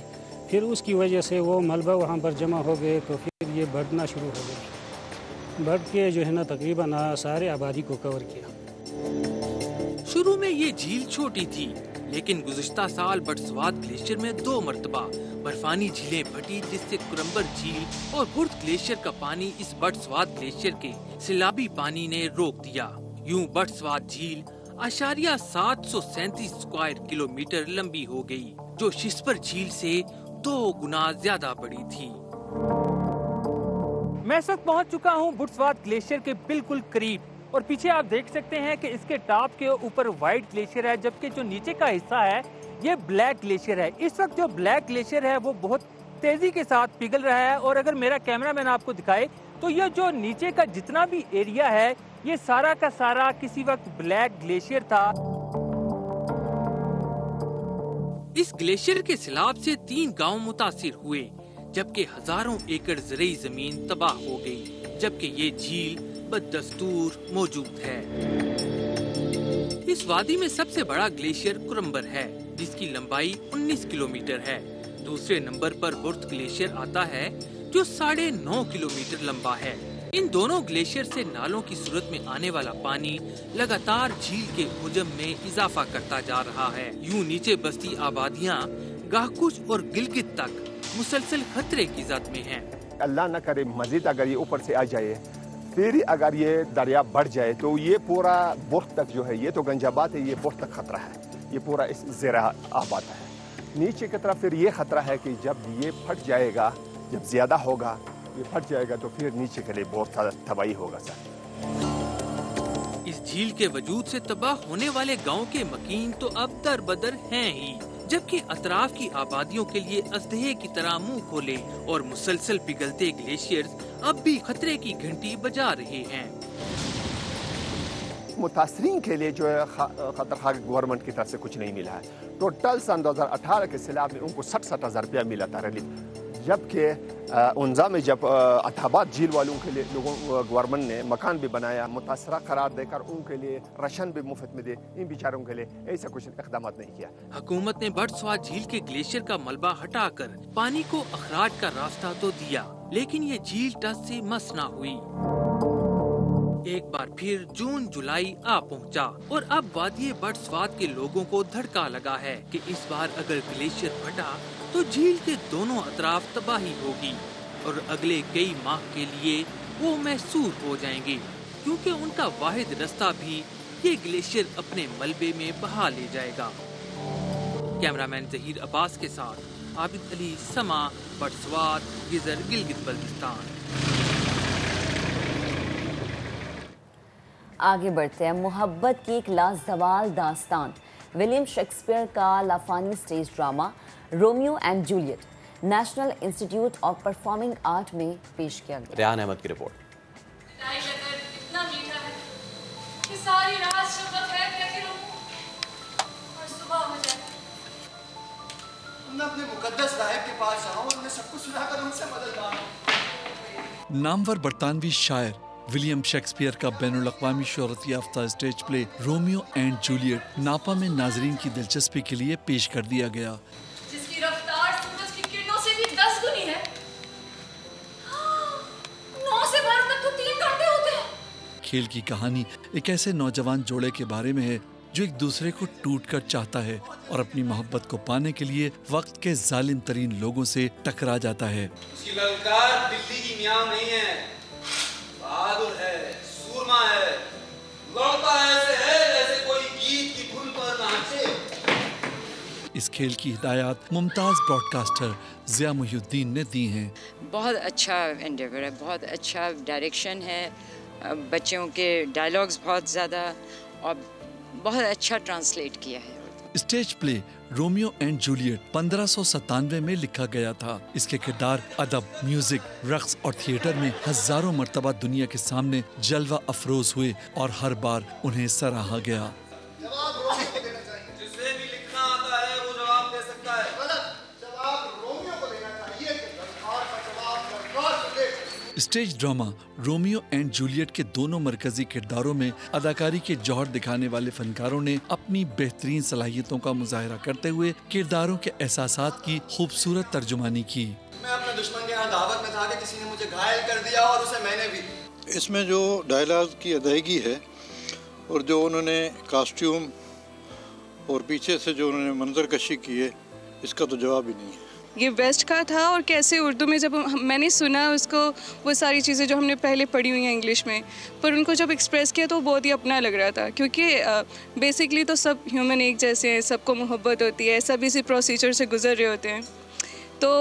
फिर उसकी वजह से वो मलबा वहाँ पर जमा हो गए, तो फिर ये बढ़ना शुरू हो गया। बढ़ के जो है ना तकरीबन सारे आबादी को कवर किया। शुरू में ये झील छोटी थी, लेकिन गुज़िश्ता साल बुटस्वात ग्लेशियर में 2 मरतबा बर्फानी झीलें फटी, जिससे कुरम्बर झील और बुर्द ग्लेशियर का पानी इस बुटस्वात ग्लेशियर के सैलाबी पानी ने रोक दिया। यूं बुटस्वात झील 737 स्क्वायर किलोमीटर लंबी हो गई, जो शिस्पर झील से 2 गुना ज्यादा बड़ी थी। मैं इस वक्त पहुंच चुका हूं बुटस्वात ग्लेशियर के बिल्कुल करीब, और पीछे आप देख सकते हैं कि इसके टॉप के ऊपर व्हाइट ग्लेशियर है, जबकि जो नीचे का हिस्सा है ये ब्लैक ग्लेशियर है। इस वक्त जो ब्लैक ग्लेशियर है वो बहुत तेजी के साथ पिघल रहा है। और अगर मेरा कैमरामैन आपको दिखाए तो ये जो नीचे का जितना भी एरिया है ये सारा का सारा किसी वक्त ब्लैक ग्लेशियर था। इस ग्लेशियर के सैलाब से 3 गांव मुतासिर हुए, जबकि हजारों एकड़ ज़रई जमीन तबाह हो गई, जबकि ये झील बददस्तूर मौजूद है। इस वादी में सबसे बड़ा ग्लेशियर कुरम्बर है, जिसकी लंबाई 19 किलोमीटर है। दूसरे नंबर पर बुर्त ग्लेशियर आता है, जो 9.5 किलोमीटर लंबा है। इन दोनों ग्लेशियर से नालों की सूरत में आने वाला पानी लगातार झील के हुजम में इजाफा करता जा रहा है। यूं नीचे बस्ती आबादियां गाहकुश और गिलगित तक मुसलसल खतरे की जद में हैं। अल्लाह न करे मजीद अगर ये ऊपर से आ जाए, फिर अगर ये दरिया बढ़ जाए तो ये पूरा बुर्त तक जो है, ये तो गंजाबाद है, ये बुर्त तक खतरा है, ये पूरा इस ज़रा आबाद है। नीचे की तरफ फिर ये खतरा है कि जब ये फट जाएगा, जब ज्यादा होगा, ये फट जाएगा तो फिर नीचे के लिए बहुत तबाही होगा सर। इस झील के वजूद से तबाह होने वाले गांव के मकीन तो अब दरबदर हैं ही, जबकि अतराफ की आबादियों के लिए अजदहे की तरह मुंह खोले और मुसलसल पिघलते ग्लेशियर्स अब भी खतरे की घंटी बजा रहे हैं। मुतासरीन के लिए जो है खतरनाक गवर्नमेंट की तरफ से कुछ नहीं मिला है। टोटल सन 2018 के सैलाब में उनको 60 हज़ार रुपया मिला था रिलीफ, जबकि उनजा में जब अठाबाद झील वालों के लिए लोगों गवर्नमेंट ने मकान भी बनाया, मुतासरा करार देकर उनके लिए राशन भी मुफ्त में दे, इन बेचारों के लिए ऐसा कुछ इकदाम नहीं किया। हुकूमत ने बड़स्वाद झील के ग्लेशियर का मलबा हटाकर पानी को अखराज का रास्ता तो दिया, लेकिन ये झील टस से मस न हुई। एक बार फिर जून जुलाई आ पहुंचा और अब वादी बड़स्वाद के लोगों को धड़का लगा है कि इस बार अगर ग्लेशियर फटा तो झील के दोनों अतराफ तबाही होगी और अगले कई माह के लिए वो महसूर हो जाएंगे, क्योंकि उनका वाहिद रास्ता भी ये ग्लेशियर अपने मलबे में बहा ले जाएगा। कैमरामैन जहीर अब्बास के साथ आबिद अली, समा, बड़स्वाद, गिजर, गिलगित बल्तिस्तान। आगे बढ़ते हैं। मोहब्बत की एक लाजवाल दास्तान विलियम शेक्सपियर का लाफानी stage drama Romeo and Juliet National Institute of Performing Art में पेश किया गया। रेहान अहमद की रिपोर्ट। इतना मीठा है कि सारी रात शफकत है कैसे रहूं और सुबह हो जाए। मैं अपने मुकद्दस राहिब के पास जाऊं और मैं सब कुछ सुनाकर उनसे मदद मांगूं। नामवर बरतानवी शायर विलियम शेक्सपियर का बैनुल अक़वामी शोहरत याफ्ता stage play Romeo and Juliet NAPA में नाजरीन की दिलचस्पी के लिए पेश कर दिया गया, जिसकी रफ्तार सूरज की किरणों से भी 10 गुनी है। 9 से 12 तक तो 3 घंटे होते हैं। खेल की कहानी एक ऐसे नौजवान जोड़े के बारे में है जो एक दूसरे को टूट कर चाहता है और अपनी मोहब्बत को पाने के लिए वक्त के जालिम तरीन लोगों से टकरा जाता है। उसकी ललकार बिल्ली की म्याऊं नहीं है, बहादुर है, सूरमा है, लड़ता ऐसे है जैसे कोई गीत की धुन पर नाचे। इस खेल की हिदायत मुमताज ब्रॉडकास्टर ज़िया मुहिउद्दीन ने दी हैं। बहुत अच्छा एंडेवर है, बहुत अच्छा डायरेक्शन है, बच्चों के डायलॉग्स बहुत ज़्यादा और बहुत अच्छा ट्रांसलेट किया है। Stage play Romeo and Juliet 1597 में लिखा गया था। इसके किरदार अदब, म्यूजिक, रक्स और थिएटर में हजारों मर्तबा दुनिया के सामने जलवा अफरोज हुए और हर बार उन्हें सराहा गया। जिसे भी लिखना आता है वो जवाब दे सकता है। गलत जवाब रोमियो को देना चाहिए कि दरबार का जवाब दरबार को दे। Stage drama Romeo and Juliet के दोनों मरकजी किरदारों में अदाकारी के जौहर दिखाने वाले फनकारों ने अपनी बेहतरीन सलाहियतों का मुजाहरा करते हुए किरदारों के एहसासात की खूबसूरत तर्जुमानी की। मैं अपने दुश्मन के यहाँ दावत में था कि किसी ने मुझे घायल कर दिया और उसे मैंने भी। इसमें जो डायलॉग की अदायगी है और जो उन्होंने कॉस्ट्यूम और पीछे से जो उन्होंने मंजर कशी की है, इसका तो जवाब ही नहीं है। ये वेस्ट का था और कैसे उर्दू में जब मैंने सुना उसको, वो सारी चीज़ें जो हमने पहले पढ़ी हुई हैं इंग्लिश में, पर उनको जब एक्सप्रेस किया तो बहुत ही अपना लग रहा था, क्योंकि बेसिकली तो सब ह्यूमन एक जैसे हैं, सबको मोहब्बत होती है, सब इसी प्रोसीजर से गुजर रहे होते हैं। तो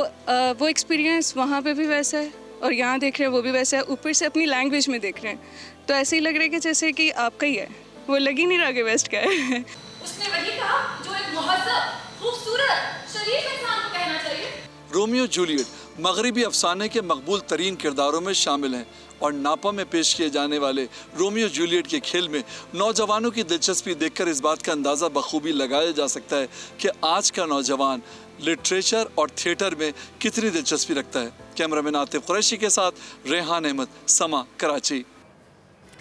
वो एक्सपीरियंस वहाँ पे भी वैसा है और यहाँ देख रहे हैं वो भी वैसा है, ऊपर से अपनी लैंग्वेज में देख रहे हैं, तो ऐसे ही लग रहा है कि जैसे कि आपका ही है, वो लग ही नहीं रहा कि वेस्ट का है। उसने वही कहा जो एक मुहज़्ज़ब, खूबसूरत, शरीफ इंसान को कहना चाहिए। रोमियो जूलियट मगरबी अफसाने के मकबूल तरीन किरदारों में शामिल हैं और नापा में पेश किए जाने वाले रोमियो जूलियट के खेल में नौजवानों की दिलचस्पी देखकर इस बात का अंदाज़ा बखूबी लगाया जा सकता है कि आज का नौजवान लिटरेचर और थिएटर में कितनी दिलचस्पी रखता है। कैमरामैन आतिफ कुरैशी के साथ रेहान अहमद, समा, कराची।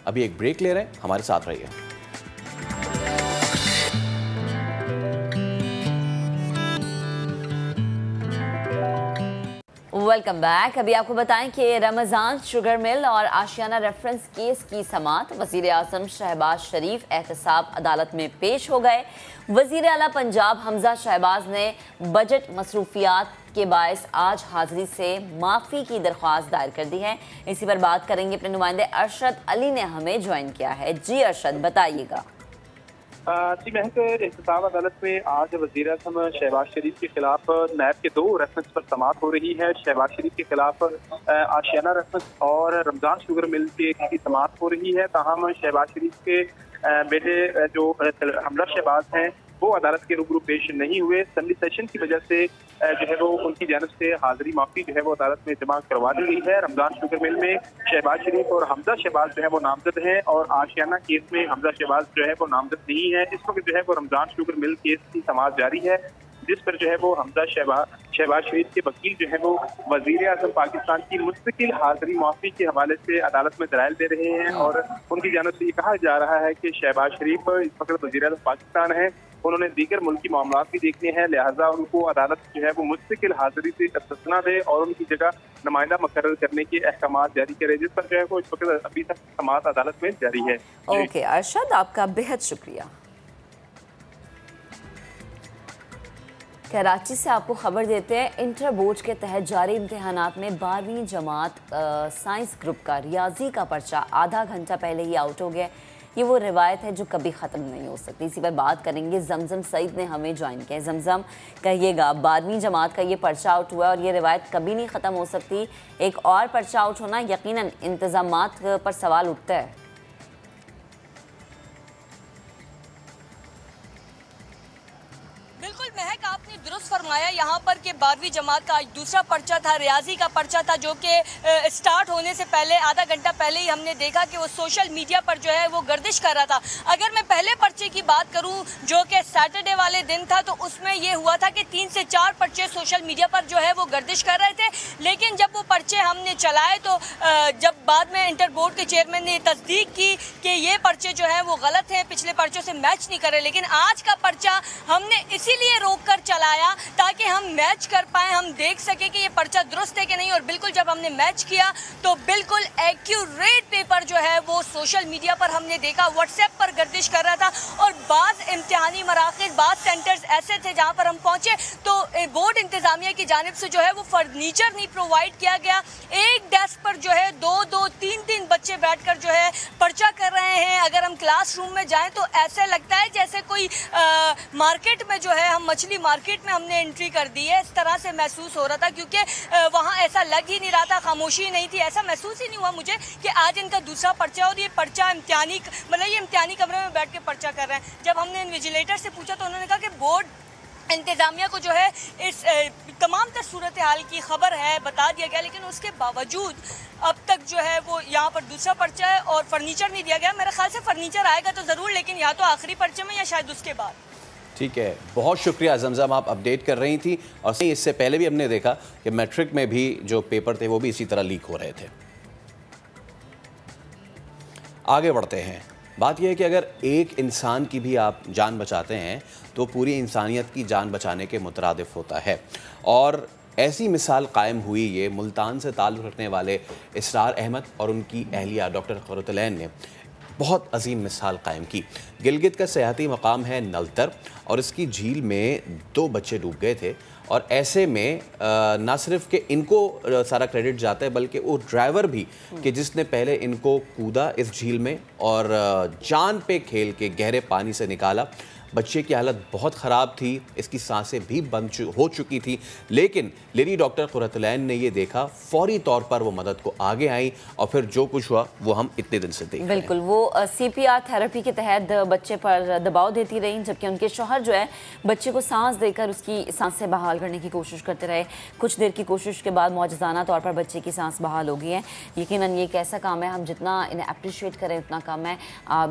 अभी एक ब्रेक ले रहे हैं, हमारे साथ रहिए। Welcome back. अभी आपको बताएं कि रमज़ान शुगर मिल और आशियाना रेफरेंस केस की समाअत वज़ीर आज़म शहबाज शरीफ एहतसाब अदालत में पेश हो गए। वज़ीर आला पंजाब हमजा शहबाज ने बजट मसरूफियात के बायस आज हाज़िरी से माफ़ी की दरख्वास्त दायर कर दी है। इसी पर बात करेंगे, अपने नुमाइंदे अरशद अली ने हमें ज्वाइन किया है। जी अरशद, बताइएगा। जी महक, एहतसाब अदालत में आज वज़ीर आज़म शहबाज शरीफ के खिलाफ नैब के 2 रेफरेंस पर समाअत हो रही है। शहबाज शरीफ के खिलाफ आशियाना रेफरेंस और रमज़ान शुगर मिल की समाअत हो रही है। ताहम शहबाज शरीफ के बेटे जो हमजा शहबाज हैं वो अदालत के रूबरू पेश नहीं हुए। असेंबली सेशन की वजह से जो है वो उनकी जानिब से हाजिरी माफी जो है वो अदालत में जमा करवा दी गई है। रमज़ान शुगर मिल में शहबाज शरीफ और हमजा शहबाज जो है वो नामजद हैं और आशियाना केस में हमजा शहबाज जो है वो नामजद नहीं है। इस वक्त जो है वो रमज़ान शुगर मिल केस की समाअत जारी है, जिस पर जो है वो हमजा शहबाज शरीफ के वकील जो है वो वज़ीर आज़म पाकिस्तान की मुस्तकिल हाजिरी माफी के हवाले से अदालत में दलाइल दे रहे हैं और उनकी जानिब से ये कहा जा रहा है कि शहबाज शरीफ इस वक्त वज़ीर आज़म पाकिस्तान है, उन्होंने दीगर मुल्की मामलात भी देखने हैं, लिहाजा उनको अदालत जो है वो मुस्तकिल हाजिरी से इस्तिस्ना दे और उनकी जगह नुमाइंदा मुकर्रर करने के अहकाम जारी करे, जिस पर जो है वो इस वक्त अभी तक समाअत अदालत में जारी है। ओके अरशद, आपका बेहद शुक्रिया। कराची से आपको खबर देते हैं, इंटर बोर्ड के तहत जारी इम्तिहानात में 12वीं जमात साइंस ग्रुप का रियाजी का पर्चा आधा घंटा पहले ही आउट हो गया। ये वो रिवायत है जो कभी ख़त्म नहीं हो सकती। इसी पर बात करेंगे, जमजम सईद ने हमें ज्वाइन किया। जमजम, कहिएगा, 12वीं जमात का ये पर्चा आउट हुआ और ये रिवायत कभी नहीं ख़त्म हो सकती। एक और पर्चा आउट होना यकीनन इंतज़ामात पर सवाल उठता है। बिल्कुल महक, आपने दुरुस्त फरमाया। यहाँ पर के 12वीं जमात का आज दूसरा पर्चा था, रियाजी का पर्चा था, जो कि स्टार्ट होने से पहले आधा घंटा पहले ही हमने देखा कि वो सोशल मीडिया पर जो है वो गर्दिश कर रहा था। अगर मैं पहले पर्चे की बात करूँ जो कि सैटरडे वाले दिन था, तो उसमें ये हुआ था कि 3 से 4 पर्चे सोशल मीडिया पर जो है वो गर्दिश कर रहे थे। लेकिन जब वो पर्चे हमने चलाए तो जब बाद में इंटर बोर्ड के चेयरमैन ने तस्दीक की कि ये पर्चे जो है वो गलत हैं, पिछले पर्चों से मैच नहीं करे। लेकिन आज का पर्चा हमने इसीलिए रोक कर चलाया ताकि हम मैच कर पाए, हम देख सके कि ये पर्चा दुरुस्त है कि नहीं। और बिल्कुल जब हमने मैच किया तो बिल्कुल एक्यूरेट पेपर जो है वो सोशल मीडिया पर हमने देखा, व्हाट्सएप पर गर्दिश कर रहा था। और बाज़ इम्तिहानी मराकज़, बाज़ सेंटर्स ऐसे थे जहाँ पर हम पहुँचे तो बोर्ड इंतज़ामिया की जानिब से जो है वो फर्नीचर नहीं प्रोवाइड किया गया। एक डेस्क पर जो है 2-2, 3-3 बच्चे बैठकर जो है पर्चा कर रहे हैं। अगर हम क्लासरूम में जाएं तो ऐसे लगता है जैसे कोई मार्केट में जो है, हम मछली मार्केट में हमने एंट्री कर दी है, इस तरह से महसूस हो रहा था। क्योंकि वहाँ ऐसा लग ही नहीं रहा था, खामोशी नहीं थी, ऐसा महसूस ही नहीं हुआ मुझे कि आज इनका दूसरा पर्चा और ये पर्चा इम्तिहानी, मतलब ये इम्तिहानी कमरे में बैठ के पर्चा कर रहे हैं। जब हमने इन्विजिलेटर से पूछा तो उन्होंने कहा कि बोर्ड इंतज़ामिया को जो है इस तमाम तर सूरत हाल की खबर है, बता दिया गया, लेकिन उसके बावजूद अब तक जो है वो यहाँ पर दूसरा पर्चा है और फर्नीचर नहीं दिया गया। मेरे ख्याल से फर्नीचर आएगा तो ज़रूर, लेकिन या तो आखिरी पर्चे में या शायद उसके बाद। ठीक है, बहुत शुक्रिया जमजम, आप अपडेट कर रही थी। और इससे पहले भी हमने देखा कि मैट्रिक में भी जो पेपर थे वो भी इसी तरह लीक हो रहे थे। आगे बढ़ते हैं। बात यह है कि अगर एक इंसान की भी आप जान बचाते हैं तो पूरी इंसानियत की जान बचाने के मुतरादिफ होता है। और ऐसी मिसाल कायम हुई ये मुल्तान से ताल्लुक़ रखने वाले इसरार अहमद और उनकी अहलिया डॉक्टर क़ुर्रतुल-ऐन ने बहुत अजीम मिसाल कायम की। गिलगित का सियाहती मकाम है नलतर और इसकी झील में 2 बच्चे डूब गए थे। और ऐसे में ना सिर्फ कि इनको सारा क्रेडिट जाता है बल्कि वो ड्राइवर भी कि जिसने पहले इनको कूदा इस झील में और जान पे खेल के गहरे पानी से निकाला, बच्चे की हालत बहुत ख़राब थी, इसकी सांसें भी बंद हो चुकी थी, लेकिन लेडी डॉक्टर कुर्रतुल-ऐन ने ये देखा, फौरी तौर पर वो मदद को आगे आई और फिर जो कुछ हुआ वो हम इतने दिन से देख रहे हैं। बिल्कुल, वो CPR थेरेपी के तहत बच्चे पर दबाव देती रही, जबकि उनके शौहर जो है बच्चे को सांस देकर उसकी सांसें बहाल करने की कोशिश करते रहे। कुछ देर की कोशिश के बाद मौजज़ाना तौर पर बच्चे की सांस बहाल हो गई है। यकीनन ये एक ऐसा काम है, हम जितना इन्हें अप्रिशिएट करें उतना कम है।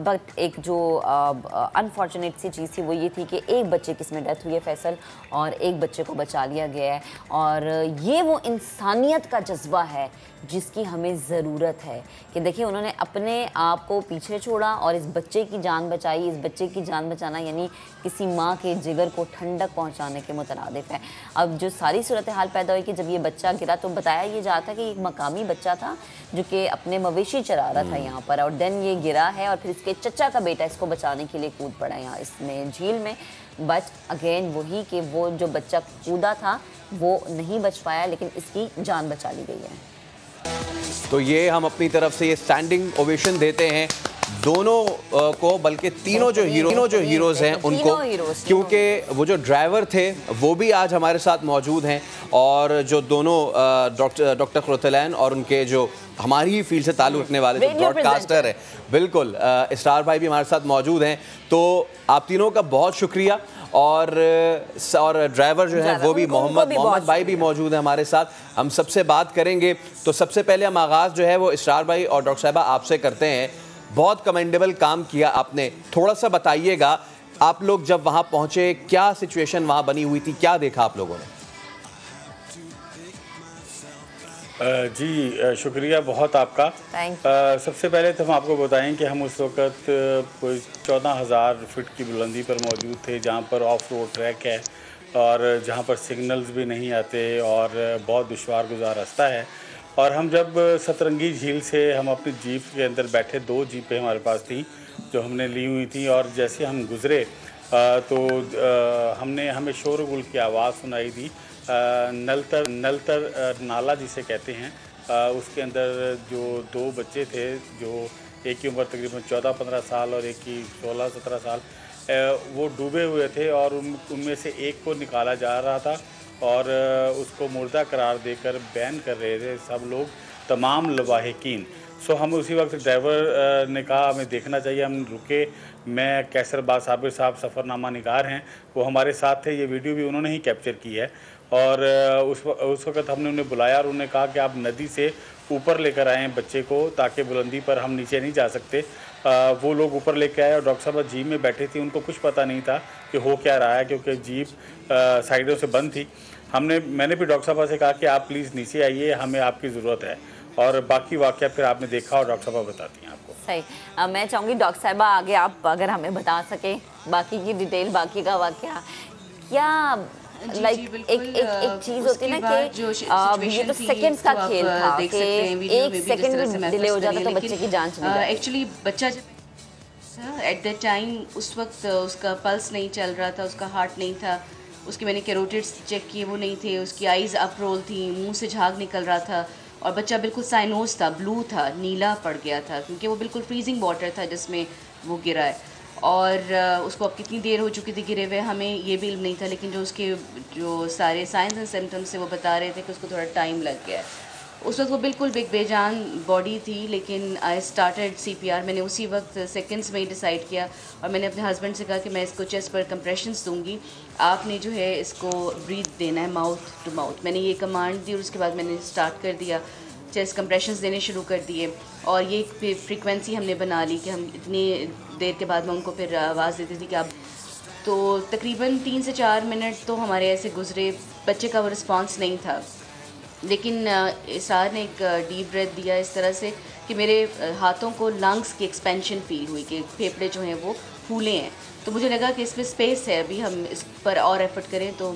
बट एक जो अनफॉर्चुनेट सी चीज़ थी वो ये थी कि एक बच्चे की इसमें डेथ हुई है फैसल, और एक बच्चे को बचा लिया गया है। और ये वो इंसानियत का जज्बा है जिसकी हमें ज़रूरत है कि देखिए उन्होंने अपने आप को पीछे छोड़ा और इस बच्चे की जान बचाई। इस बच्चे की जान बचाना यानी किसी माँ के जिगर को ठंडक पहुँचाने के मुतरादिफ है। अब जो सारी सूरत हाल पैदा हुई कि जब ये बच्चा गिरा तो बताया ये जाता कि एक मकामी बच्चा था जो कि अपने मवेशी चरा रहा था यहाँ पर, और देन ये गिरा है और फिर इसके चचा का बेटा इसको बचाने के लिए कूद पड़ा यहाँ इसमें झील में। बट अगेन वही कि वो जो बच्चा कूदा था वो नहीं बच पाया, लेकिन इसकी जान बचा ली गई है। तो ये हम अपनी तरफ से ये स्टैंडिंग ओवेशन देते हैं दोनों को, बल्कि तीनों जो हीरोज़ हैं उनको, क्योंकि वो जो ड्राइवर थे वो भी आज हमारे साथ मौजूद हैं, और जो दोनों डॉक्टर कुर्रतुल-ऐन और उनके जो हमारी ही फील्ड से ताल्लुक़ रखने वाले जो ब्रॉडकास्टर हैं, बिल्कुल इसरार भाई भी हमारे साथ मौजूद हैं। तो आप तीनों का बहुत शुक्रिया। और ड्राइवर जो है वो भी मोहम्मद भाई भी मौजूद है हमारे साथ, हम सबसे बात करेंगे। तो सबसे पहले हम आगाज़ जो है वो इसरार भाई और डॉक्टर साहिबा आपसे करते हैं। बहुत कमेंडेबल काम किया आपने, थोड़ा सा बताइएगा आप लोग जब वहाँ पहुँचे क्या सिचुएशन वहाँ बनी हुई थी, क्या देखा आप लोगों ने? जी शुक्रिया बहुत आपका। सबसे पहले तो हम आपको बताएं कि हम उस वक़्त कोई 14,000 फीट की बुलंदी पर मौजूद थे, जहाँ पर ऑफ रोड ट्रैक है और जहाँ पर सिग्नल्स भी नहीं आते और बहुत दुश्वार गुजार रास्ता है। और हम जब सतरंगी झील से हम अपनी जीप के अंदर बैठे, 2 जीपें हमारे पास थी जो हमने ली हुई थी, और जैसे हम गुज़रे तो हमें शोर गुल की आवाज़ सुनाई दी। नलतर नाला जिसे कहते हैं, उसके अंदर जो 2 बच्चे थे, जो एक की उम्र तकरीबन 14-15 साल और एक की 16-17 साल, वो डूबे हुए थे और उनमें से एक को निकाला जा रहा था और उसको मुर्दा करार देकर बैन कर रहे थे सब लोग, तमाम लवाहिकीन। सो हम उसी वक्त ड्राइवर ने कहा हमें देखना चाहिए, हम रुके। मैं कैसर साबिर साहब सफ़रनामा निगार हैं, वो हमारे साथ थे, ये वीडियो भी उन्होंने ही कैप्चर की है। और उस वक्त हमने उन्हें बुलाया और उन्होंने कहा कि आप नदी से ऊपर लेकर आएँ बच्चे को, ताकि बुलंदी पर हम नीचे नहीं जा सकते। वो लोग ऊपर लेके आए और डॉक्टर साहब जीप में बैठे थे, उनको कुछ पता नहीं था कि हो क्या रहा है, क्योंकि जीप साइडों से बंद थी। मैंने भी डॉक्टर साहब से कहा कि आप प्लीज़ नीचे आइए, हमें आपकी ज़रूरत है। और बाकी वाक़या फिर आपने देखा और डॉक्टर साहब बताती हैं आपको। सही, मैं चाहूँगी डॉक्टर साहबा आगे आप अगर हमें बता सकें बाकी की डिटेल, बाकी का वाक़या क्या एक चीज़ होती है ना कि ये तो सेकंड्स का खेल था कि एक सेकंड भी डिले हो जाता तो बच्चे की जान चली जाती। एक्चुअली बच्चा जब एट दैट टाइम उस वक्त उसका पल्स नहीं चल रहा था, उसका हार्ट नहीं था, उसके मैंने कैरोटिड्स चेक किए वो नहीं थे, उसकी आइज़ अप रोल थी, मुंह से झाग निकल रहा था और बच्चा बिल्कुल साइनोस था, ब्लू था, नीला पड़ गया था क्योंकि वो बिल्कुल फ्रीजिंग वाटर था जिसमें वो गिरा है। और उसको अब कितनी देर हो चुकी थी गिरे हुए हमें ये भी इल्म नहीं था, लेकिन जो उसके जो सारे साइंस एंड सिम्टम्स थे वो बता रहे थे कि उसको थोड़ा टाइम लग गया है। उस वक्त वो बिल्कुल बेजान बॉडी थी, लेकिन आई स्टार्टेड CPR। मैंने उसी वक्त सेकंड्स में ही डिसाइड किया और मैंने अपने हस्बैंड से कहा कि मैं इसको चेस्ट पर कंप्रेशंस दूंगी, आपने जो है इसको ब्रीथ देना है माउथ टू माउथ। मैंने ये कमांड दी और उसके बाद मैंने स्टार्ट कर दिया, चेस्ट कंप्रेशंस देने शुरू कर दिए। और ये फ्रीक्वेंसी हमने बना ली कि हम इतनी देर के बाद मैं उनको फिर आवाज़ देती थी कि आप, तो तकरीबन 3 से 4 मिनट तो हमारे ऐसे गुजरे, बच्चे का वो रिस्पॉन्स नहीं था। लेकिन इसरार ने एक डीप ब्रेथ दिया इस तरह से कि मेरे हाथों को लंग्स की एक्सपेंशन फील हुई कि फेफड़े जो हैं वो फूले हैं। तो मुझे लगा कि इसमें स्पेस है, अभी हम इस पर और एफर्ट करें तो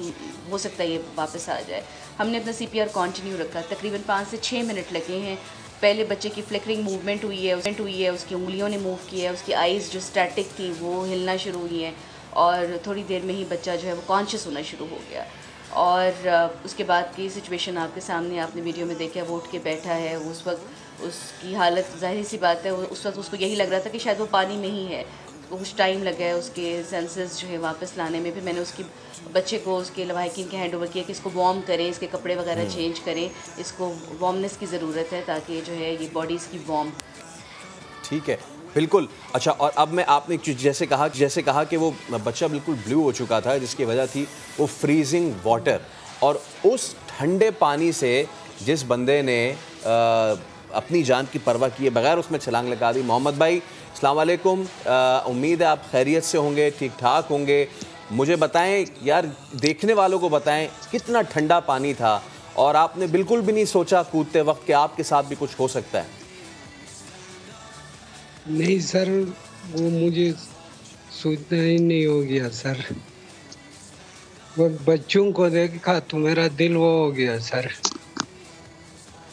हो सकता है ये वापस आ जाए। हमने अपना CPR कंटिन्यू रखा, तकरीबन 5 से 6 मिनट लगे हैं। पहले बच्चे की फ्लिकरिंग मूवमेंट हुई है, उसकी उंगलियों ने मूव किया है, उसकी आइज़ जो स्टैटिक थी वो हिलना शुरू हुई हैं और थोड़ी देर में ही बच्चा जो है वो कॉन्शियस होना शुरू हो गया। और उसके बाद की सिचुएशन आपके सामने, आपने वीडियो में देखा, वो उठ के बैठा है। उस वक्त उसकी हालत, जाहिर सी बात है, उस वक्त उसको यही लग रहा था कि शायद वो पानी में ही है, कुछ टाइम लगा है उसके सेंसेस जो है वापस लाने में। फिर मैंने उसकी बच्चे को उसके लवाहिकीन के हैंड ओवर किया कि इसको वार्म करें, इसके कपड़े वगैरह चेंज करें, इसको वार्मनेस की ज़रूरत है ताकि जो है ये बॉडी इसकी वार्म। ठीक है, बिल्कुल। अच्छा, और अब मैं आपने जैसे कहा कि वो बच्चा बिल्कुल ब्लू हो चुका था, जिसकी वजह थी वो फ्रीजिंग वाटर, और उस ठंडे पानी से जिस बंदे ने अपनी जान की परवाह किए बगैर उसमें छलांग लगा दी। मोहम्मद भाई, अस्सलाम वालेकुम, उम्मीद है आप खैरियत से होंगे, ठीक ठाक होंगे। मुझे बताएं यार, देखने वालों को बताएं कितना ठंडा पानी था, और आपने बिल्कुल भी नहीं सोचा कूदते वक्त कि आपके साथ भी कुछ हो सकता है? नहीं सर, वो मुझे सोचना ही नहीं हो गया सर। वो बच्चों को देखा तो मेरा दिल वो हो गया सर,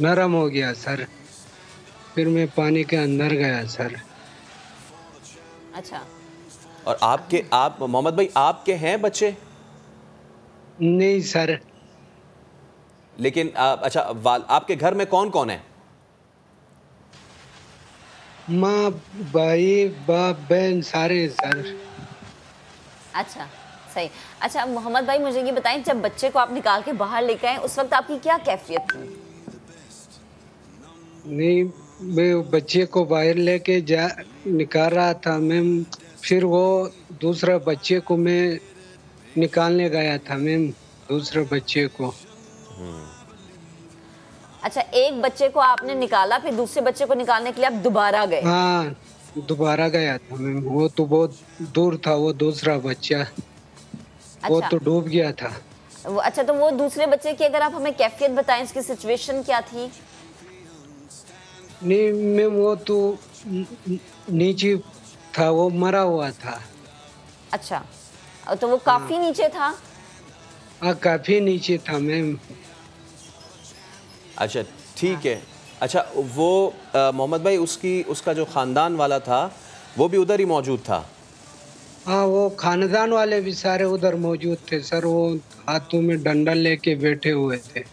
नरम हो गया सर। फिर मैं पानी के अंदर गया सर। अच्छा, और आप मोहम्मद भाई, आपके हैं बच्चे? नहीं सर। लेकिन अच्छा, आपके घर में कौन कौन है? माँ, भाई, बाप, बहन सारे सर। अच्छा, सही। अच्छा मोहम्मद भाई, मुझे ये बताएं, जब बच्चे को आप निकाल के बाहर लेके आए उस वक्त आपकी क्या कैफियत थी? नहीं, मैं बच्चे को बाहर लेके निकाल रहा था मैम। फिर वो दूसरा बच्चे को मैं निकालने गया था मैम, दूसरे बच्चे को। अच्छा, एक बच्चे को आपने निकाला, फिर दूसरे बच्चे को निकालने के लिए आप दोबारा गए? हाँ, दोबारा गया था मैम। वो तो बहुत दूर था, वो दूसरा बच्चा। अच्छा। वो तो डूब गया था। अच्छा, तो वो दूसरे बच्चे की अगर आप हमें कैफियत बताएं, उसकी सिचुएशन क्या थी? नहीं मैम, वो तो नीचे था, वो मरा हुआ था। अच्छा, तो वो काफी नीचे था? हाँ, काफी नीचे था मैम। अच्छा, ठीक है। अच्छा, वो मोहम्मद भाई, उसका जो ख़ानदान वाला था वो भी उधर ही मौजूद था? हाँ, वो खानदान वाले भी सारे उधर मौजूद थे सर। वो हाथों में डंडा लेके बैठे हुए थे।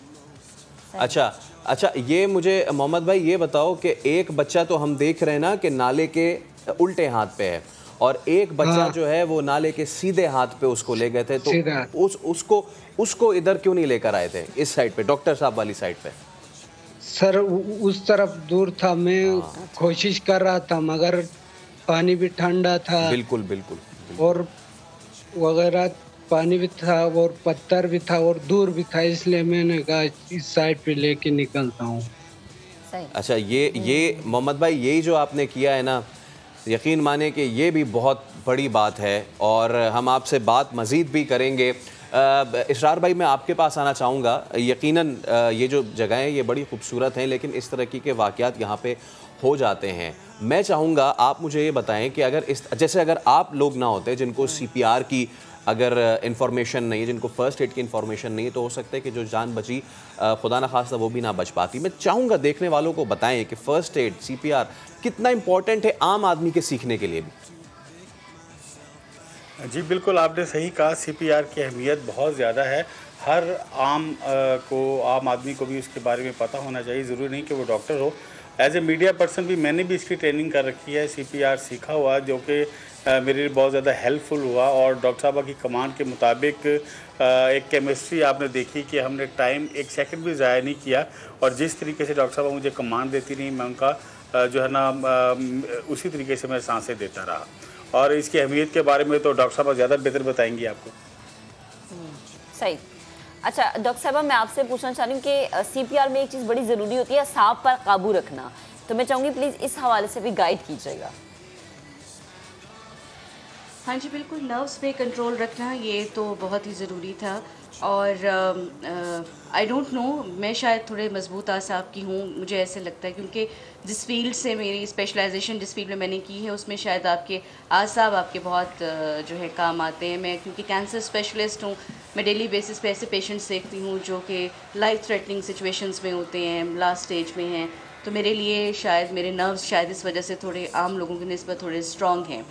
अच्छा, ये मुझे मोहम्मद भाई ये बताओ कि एक बच्चा तो हम देख रहे हैं ना कि नाले के उल्टे हाथ पे है, और एक बच्चा जो है वो नाले के सीधे हाथ पे उसको ले गए थे, तो उसको इधर क्यों नहीं लेकर आए थे, इस साइड पे, डॉक्टर साहब वाली साइड पे? सर उस तरफ दूर था, मैं कोशिश कर रहा था, मगर पानी भी ठंडा था। बिल्कुल। और वगैरह पानी भी था और पत्थर भी था और दूर भी था, इसलिए मैंने कहा इस साइड पे लेके निकलता हूँ। अच्छा, ये मोहम्मद भाई, यही जो आपने किया है ना, यकीन माने कि ये भी बहुत बड़ी बात है, और हम आपसे बात मज़ीद भी करेंगे। इशरार भाई, मैं आपके पास आना चाहूँगा। यकीनन ये जो जगह हैं ये बड़ी खूबसूरत हैं, लेकिन इस तरह के वाक़यात यहाँ पे हो जाते हैं। मैं चाहूँगा आप मुझे ये बताएं कि अगर आप लोग ना होते जिनको CPR की अगर इंफॉर्मेशन नहीं है, जिनको फ़र्स्ट एड की इंफॉर्मेशन नहीं है, तो हो सकता है कि जो जान बची खुदा न खास्ता वो भी ना बच पाती। मैं चाहूँगा देखने वालों को बताएं कि फ़र्स्ट एड, CPR कितना इम्पोर्टेंट है आम आदमी के सीखने के लिए भी। जी बिल्कुल, आपने सही कहा, CPR की अहमियत बहुत ज़्यादा है। हर आम आदमी को भी उसके बारे में पता होना चाहिए। ज़रूरी नहीं कि वो डॉक्टर हो। एज ए मीडिया पर्सन भी मैंने भी इसकी ट्रेनिंग कर रखी है, CPR सीखा हुआ, जो कि मेरे लिए बहुत ज़्यादा हेल्पफुल हुआ। और डॉक्टर साहब की कमांड के मुताबिक एक केमिस्ट्री आपने देखी कि हमने टाइम एक सेकंड भी ज़ाया नहीं किया, और जिस तरीके से डॉक्टर साहब मुझे कमांड देती रही, मैं उनका जो है ना उसी तरीके से मैं सांसें देता रहा। और इसकी अहमियत के बारे में तो डॉक्टर साहब ज़्यादा बेहतर बताएंगी आपको। सही। अच्छा डॉक्टर साहब, मैं आपसे पूछना चाह रही हूँ कि CPR में एक चीज़ बड़ी ज़रूरी होती है, सांप पर काबू रखना, तो मैं चाहूँगी प्लीज़ इस हवाले से भी गाइड कीजिएगा। हाँ जी बिल्कुल, नर्व्स पे कंट्रोल रखना ये तो बहुत ही ज़रूरी था। और आई डोंट नो, मैं शायद थोड़े मजबूत आसाब की हूँ, मुझे ऐसे लगता है, क्योंकि जिस फील्ड से मेरी स्पेशलाइजेशन जिस फील्ड में मैंने की है उसमें शायद आपके आसाब आपके बहुत जो है काम आते हैं। मैं क्योंकि कैंसर स्पेशलिस्ट हूँ, मैं डेली बेसिस पे ऐसे पेशेंट्स देखती हूँ जो कि लाइफ थ्रेटनिंग सिचुएशंस में होते हैं, लास्ट स्टेज में हैं, तो मेरे लिए शायद मेरे नर्व्स शायद इस वजह से थोड़े आम लोगों की निस्बत थोड़े स्ट्रॉन्ग हैं।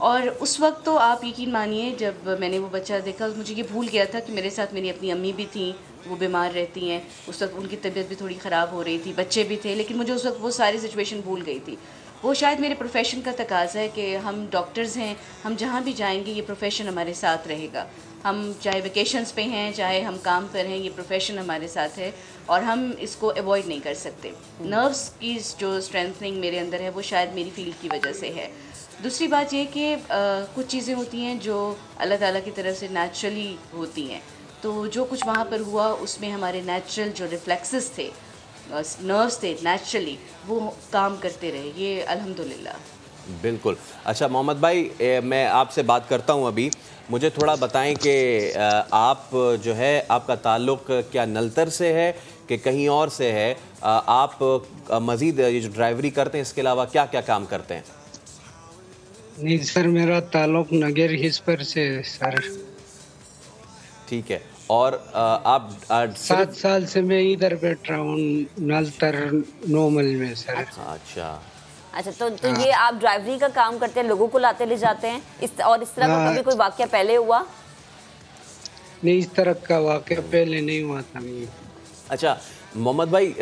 और उस वक्त तो आप यकीन मानिए, जब मैंने वो बच्चा देखा मुझे ये भूल गया था कि मेरे साथ मेरी अपनी अम्मी भी थी, वो बीमार रहती हैं, उस वक्त उनकी तबीयत भी थोड़ी ख़राब हो रही थी, बच्चे भी थे, लेकिन मुझे उस वक्त वो सारी सिचुएशन भूल गई थी। वो शायद मेरे प्रोफेशन का तकाजा है कि हम डॉक्टर्स हैं, हम जहाँ भी जाएंगे ये प्रोफेशन हमारे साथ रहेगा। हम चाहे वेकेशंस पे हैं, चाहे हम काम पर हैं, ये प्रोफेशन हमारे साथ है और हम इसको अवॉइड नहीं कर सकते। नर्व्स की जो स्ट्रेंथनिंग मेरे अंदर है वो शायद मेरी फील्ड की वजह से है। दूसरी बात ये कि कुछ चीज़ें होती हैं जो अल्लाह ताला की तरफ से नेचुरली होती हैं, तो जो कुछ वहाँ पर हुआ उसमें हमारे नेचुरल जो रिफ्लेक्सेस थे, नर्व्स थे, नेचुरली वो काम करते रहे, ये अल्हम्दुलिल्लाह। बिल्कुल। अच्छा मोहम्मद भाई, मैं आपसे बात करता हूँ अभी। मुझे थोड़ा बताएं कि आप जो है, आपका ताल्लुक़ क्या नलतर से है कि कहीं और से है? आप मज़ीद ये जो ड्राइवरी करते हैं इसके अलावा क्या क्या काम करते हैं? नहीं सर, मेरा ताल्लुक़ नगर हिस्पर से है सर। ठीक है। और आप 7 साल से मैं इधर बैठ रहा हूँ नलतर नॉर्मल में सर। अच्छा, तो ये आप ड्राइवरी का काम करते हैं, लोगों को लाते ले जाते हैं इस तरह का कभी कोई वाकया पहले हुआ? नहीं, इस तरह का वाकया पहले नहीं हुआ था। नहीं। अच्छा मोहम्मद भाई,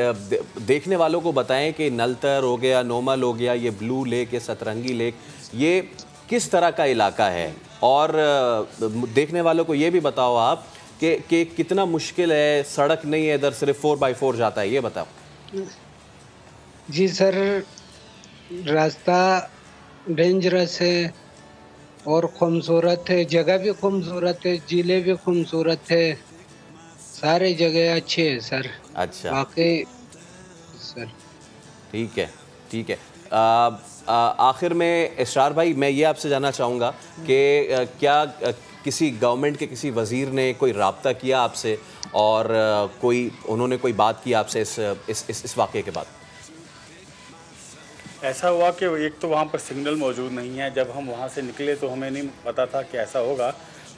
देखने वालों को बताएं कि नलतर हो गया, नोमल हो गया, ये ब्लू लेक, ये सतरंगी लेक, ये किस तरह का इलाका है? और देखने वालों को ये भी बताओ आप कि कितना मुश्किल है, सड़क नहीं है इधर, सिर्फ 4x4 जाता है, ये बताओ। जी सर, रास्ता डेंजरस है और खूबसूरत है, जगह भी खूबसूरत है, जिले भी खूबसूरत है, सारे जगह अच्छे हैं सर। अच्छा, वाकई सर। ठीक है, ठीक है। आखिर में इसरार भाई, मैं ये आपसे जानना चाहूँगा कि क्या किसी गवर्नमेंट के किसी वज़ीर ने कोई राब्ता किया आपसे और उन्होंने कोई बात की आपसे इस वाक़े के बाद? ऐसा हुआ कि एक तो वहाँ पर सिग्नल मौजूद नहीं है। जब हम वहाँ से निकले तो हमें नहीं पता था कि ऐसा होगा,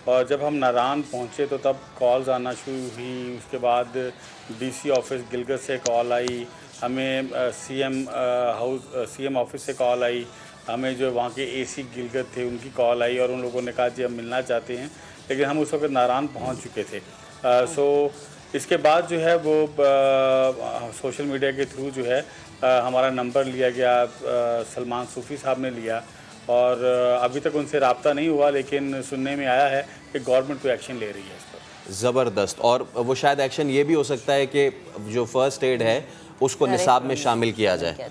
और जब हम नारान पहुँचे तो तब कॉल्स आना शुरू हुई। उसके बाद डीसी ऑफिस गिलगित से कॉल आई, हमें सीएम ऑफिस से कॉल आई, हमें जो वहाँ के एसी गिलगित थे उनकी कॉल आई और उन लोगों ने कहा जी हम मिलना चाहते हैं, लेकिन हम उस वक्त नारान पहुँच चुके थे। सो इसके बाद जो है वो सोशल मीडिया के थ्रू जो है हमारा नंबर लिया गया, सलमान सूफ़ी साहब ने लिया, और अभी तक उनसे रब्ता नहीं हुआ, लेकिन सुनने में आया है कि गवर्नमेंट कोई एक्शन ले रही है इस पर। ज़बरदस्त। और वो शायद एक्शन ये भी हो सकता है कि जो फर्स्ट एड है उसको निसाब में शामिल किया जाए।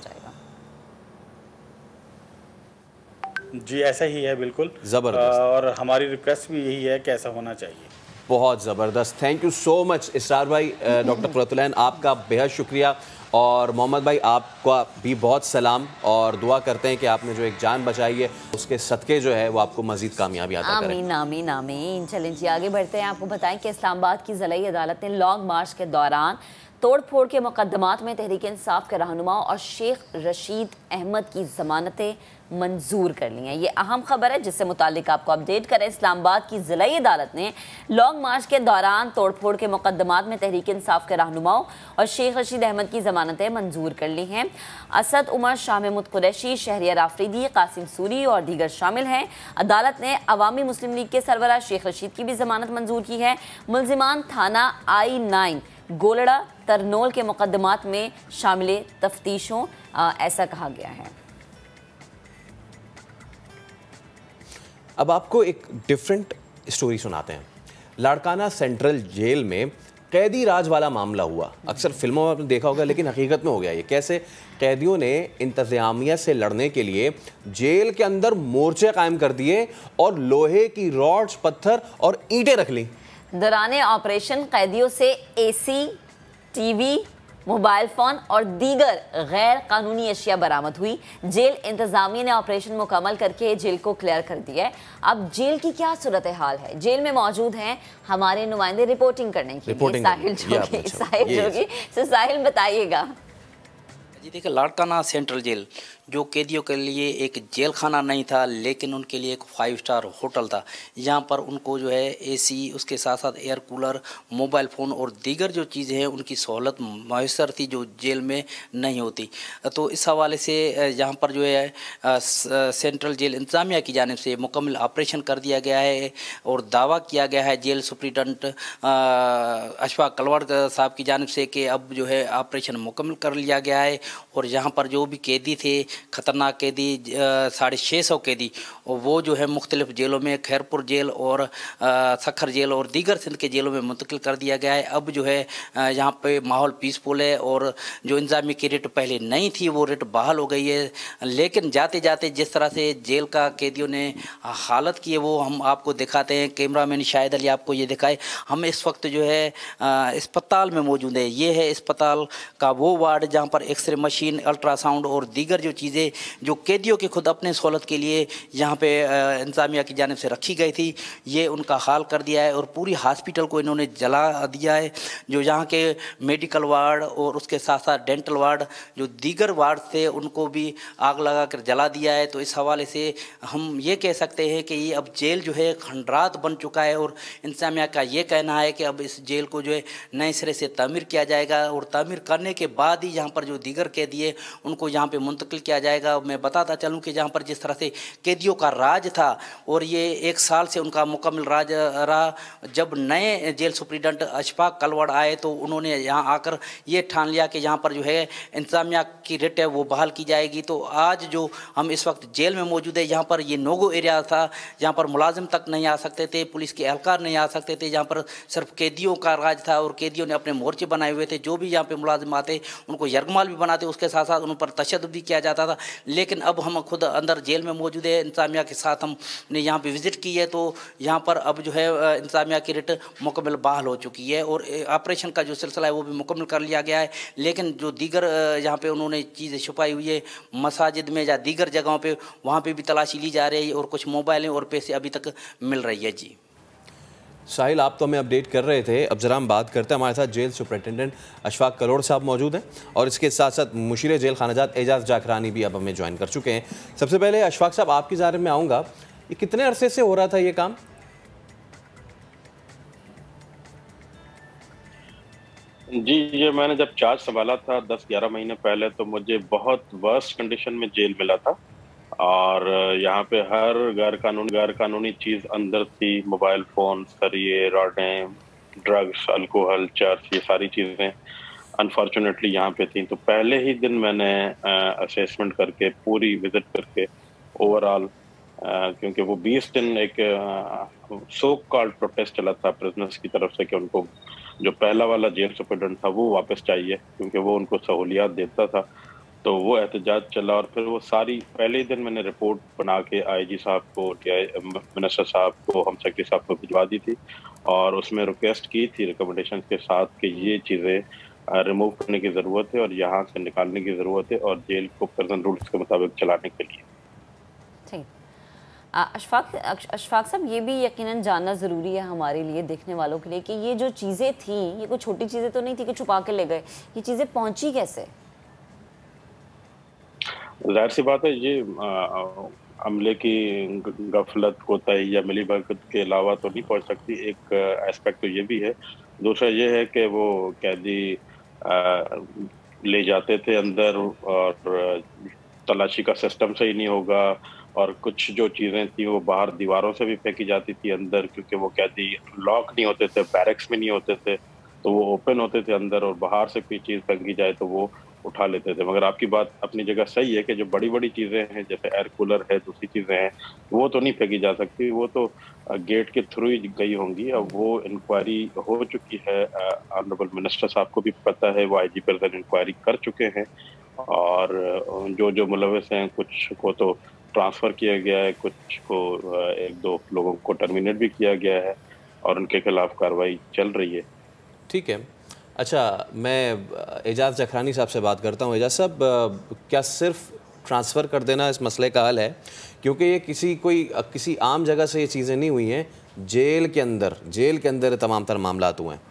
जी ऐसा ही है, बिल्कुल ज़बरदस्त। और हमारी रिक्वेस्ट भी यही है कि ऐसा होना चाहिए। बहुत ज़बरदस्त। थैंक यू सो मच इसरार भाई। डॉक्टर कुर्रतुल-ऐन, आपका बेहद शुक्रिया। और मोहम्मद भाई, आपका भी बहुत सलाम, और दुआ करते हैं कि आपने जो एक जान बचाई है उसके सदक़े जो है वो आपको मज़ीद कामयाबी अता करे। आमीन आमीन आमीन। चलें जी, आगे बढ़ते हैं। आपको बताएं कि इस्लामाबाद की ज़िलाई अदालत ने लॉन्ग मार्च के दौरान तोड़ फोड़ के मुकदमात में तहरीक इंसाफ के रहनुमा और शेख रशीद अहमद की ज़मानतें मंजूर कर ली हैं। ये अहम खबर है जिससे मुतालिक आपको अपडेट करें। इस्लामाबाद की ज़िलाई अदालत ने लॉन्ग मार्च के दौरान तोड़ फोड़ के मुकदमात में तहरीक इंसाफ के रहनुमाओं और शेख रशीद अहमद की ज़मानतें मंजूर कर ली हैं। असद उमर, शाह महमूद कुरैशी, शहरियार आफरीदी, कासिम सूरी और दीगर शामिल हैं। अदालत ने अवामी मुस्लिम लीग के सरबराह शेख रशीद की भी ज़मानत मंजूर की है। मुलजिमान थाना I-9 गोलड़ा तरनोल के मुकदमात में शामिल तफ्तीशों, ऐसा कहा गया है। अब आपको एक डिफरेंट स्टोरी सुनाते हैं। लाड़काना सेंट्रल जेल में कैदी राज वाला मामला हुआ। अक्सर फिल्मों में आपने देखा होगा, लेकिन हकीकत में हो गया ये। कैसे कैदियों ने इंतज़ामिया से लड़ने के लिए जेल के अंदर मोर्चे कायम कर दिए और लोहे की रॉड्स, पत्थर और ईंटें रख ली। दौरान ऑपरेशन कैदियों से एसी, टीवी, मोबाइल फ़ोन और दीगर गैर कानूनी अशिया बरामद हुई। जेल इंतज़ामिया ने ऑपरेशन मुकम्मल करके जेल को क्लियर कर दिया है। अब जेल की क्या सूरत हाल है? जेल में मौजूद हैं हमारे नुमाइंदे रिपोर्टिंग करने के लिए, साहिल जोगी। साहिल बताइएगा। जी देखिए, लाड़काना सेंट्रल जेल जो कैदियों के लिए एक जेल खाना नहीं था, लेकिन उनके लिए एक 5 स्टार होटल था। यहाँ पर उनको जो है एसी, उसके साथ साथ एयर कूलर, मोबाइल फ़ोन और दीगर जो चीज़ें हैं उनकी सहूलत मैसर थी जो जेल में नहीं होती। तो इस हवाले से यहाँ पर जो है सेंट्रल जेल इंतज़ामिया की जानिब से मुकम्मल ऑपरेशन कर दिया गया है और दावा किया गया है जेल सुप्रिटेंडेंट अशफाक कलवर साहब की जानिब से कि अब जो है ऑपरेशन मुकम्मल कर लिया गया है और यहाँ पर जो भी कैदी थे ख़तरनाक कैदी 650 कैदी, और वो जो है मुख्तलिफ़ जेलों में खैरपुर जेल और सखर जेल और दीगर सिंध के जेलों में मुंतकिल कर दिया गया है। अब जो है यहाँ पे माहौल पीसफुल है और जो इंतज़ामी की रिट पहले नहीं थी वो रिट बहाल हो गई है। लेकिन जाते जाते जिस तरह से जेल का कैदियों ने हालत की है वो हम आपको दिखाते हैं। कैमरामैन शाहिद अली आपको ये दिखाए। हम इस वक्त जो है अस्पताल में मौजूद है। ये है अस्पताल का वो वार्ड जहाँ पर एक्सरे मशीन, अल्ट्रासाउंड और दीगर जो चीज़ें जो कैदियों के खुद अपने सहूलत के लिए यहाँ पे इंतज़ामिया की जानिब से रखी गई थी, ये उनका हाल कर दिया है और पूरी हॉस्पिटल को इन्होंने जला दिया है। जो यहाँ के मेडिकल वार्ड और उसके साथ साथ डेंटल वार्ड जो दीगर वार्ड थे उनको भी आग लगा कर जला दिया है। तो इस हवाले से हम ये कह सकते हैं कि ये अब जेल जो है खंडरात बन चुका है और इंतज़ामिया का ये कहना है कि अब इस जेल को जो है नए सिरे से तामीर किया जाएगा और तामीर करने के बाद ही यहाँ पर जो दीगर कैदी है उनको यहाँ पे मुंतकिल किया जाएगा। मैं बताता चलूँ कि जहाँ पर जिस तरह से कैदियों का राज था और ये 1 साल से उनका मुकम्मल राज रहा, जब नए जेल सुप्रीडेंट अशफाक कलवड़ आए तो उन्होंने यहाँ आकर ये ठान लिया कि यहाँ पर जो है इंतज़ामिया की रिट है वो बहाल की जाएगी। तो आज जो हम इस वक्त जेल में मौजूद है, यहाँ पर ये नोगो एरिया था, यहाँ पर मुलाजिम तक नहीं आ सकते थे, पुलिस के एहलकार नहीं आ सकते थे, यहाँ पर सिर्फ कैदियों का राज था और कैदियों ने अपने मोर्चे बनाए हुए थे। जो भी यहाँ पे मुलाजिम आते उनको यरगमाल भी बनाते, उसके साथ साथ उन पर तशद्दुद भी किया जाता था। लेकिन अब हम खुद अंदर जेल में मौजूद है, इंतज़ामिया के साथ हमने यहाँ पे विज़िट की है तो यहाँ पर अब जो है इंतज़ामिया की रिट मुकम्मल बहाल हो चुकी है और ऑपरेशन का जो सिलसिला है वो भी मुकम्मल कर लिया गया है। लेकिन जो दीगर यहाँ पे उन्होंने चीज़ें छुपाई हुई है मसाजिद में या दीगर जगहों पे, वहाँ पे भी तलाशी ली जा रही है और कुछ मोबाइलें और पैसे अभी तक मिल रही है। जी साहिल, आप तो हमें अपडेट कर रहे थे, अब ज़रा हम बात करते हैं। हमारे साथ जेल सुपरिटेंडेंट अशफाक कलोड़ साहब मौजूद हैं और इसके साथ साथ मुशीर जेल खानाजात एजाज जाकरानी भी अब हमें ज्वाइन कर चुके हैं। सबसे पहले अशफाक साहब आपकी जानिब में आऊँगा, ये कितने अरसे से हो रहा था ये काम? जी, ये मैंने जब चार्ज संभाला था 10-11 महीने पहले तो मुझे बहुत वर्स्ट कंडीशन में जेल मिला था और यहाँ पे हर गैर कानूनी चीज़ अंदर थी। मोबाइल फ़ोन, सरिये, रॉडें, ड्रग्स, अल्कोहल, चर्च, ये सारी चीज़ें अनफॉर्चुनेटली यहाँ पे थी। तो पहले ही दिन मैंने असेसमेंट करके पूरी विज़िट करके ओवरऑल, क्योंकि वो 20 दिन एक सो कॉल्ड प्रोटेस्ट चला था प्रिजनर्स की तरफ से कि उनको जो पहला वाला जेल सुपरिटेंडेंट था वो वापस चाहिए क्योंकि वो उनको सहूलियात देता था। तो वो एहतजाज चला और फिर वो सारी पहले ही दिन मैंने रिपोर्ट बना के आईजी साहब को, मिनिस्टर साहब को, होम सेक्रेटरी साहब को भिजवा दी थी और उसमें रिक्वेस्ट की थी रिकमेंडेशन के साथ कि ये चीज़ें रिमूव करने की ज़रूरत है और यहाँ से निकालने की ज़रूरत है और जेल को प्रेजेंट रूल्स के मुताबिक चलाने के लिए। ठीक, अशफाक साहब, ये भी यकीनन जानना ज़रूरी है हमारे लिए, देखने वालों के लिए, कि ये जो चीज़ें थी ये कोई छोटी चीज़ें तो नहीं थी कि छुपा के ले गए, ये चीज़ें पहुंची कैसे? जाहिर सी बात है, ये अमले की गफलत, कोताही या मिली भगत के अलावा तो नहीं पहुंच सकती। एक एस्पेक्ट तो ये भी है। दूसरा ये है कि वो कैदी ले जाते थे अंदर और तलाशी का सिस्टम सही नहीं होगा और कुछ जो चीज़ें थी वो बाहर दीवारों से भी फेंकी जाती थी अंदर, क्योंकि वो कैदी लॉक नहीं होते थे, बैरक्स में नहीं होते थे, तो वो ओपन होते थे अंदर और बाहर से कोई चीज़ फेंकी जाए तो वो उठा लेते थे। मगर आपकी बात अपनी जगह सही है कि जो बड़ी बड़ी चीज़ें हैं जैसे एयर कूलर है, दूसरी चीज़ें हैं, वो तो नहीं फेंकी जा सकती, वो तो गेट के थ्रू ही गई होंगी। अब वो इंक्वायरी हो चुकी है, ऑनरेबल मिनिस्टर साहब को भी पता है, वो आईजी पर इंक्वायरी कर चुके हैं और जो मुलविस हैं कुछ को तो ट्रांसफ़र किया गया है, कुछ को 1-2 लोगों को टर्मिनेट भी किया गया है और उनके खिलाफ कार्रवाई चल रही है। ठीक है, अच्छा, मैं एजाज जाकरानी साहब से बात करता हूँ। एजाज साहब, क्या सिर्फ ट्रांसफ़र कर देना इस मसले का हल है? क्योंकि ये किसी आम जगह से ये चीज़ें नहीं हुई हैं, जेल के अंदर तमाम तर मामलात हुए हैं।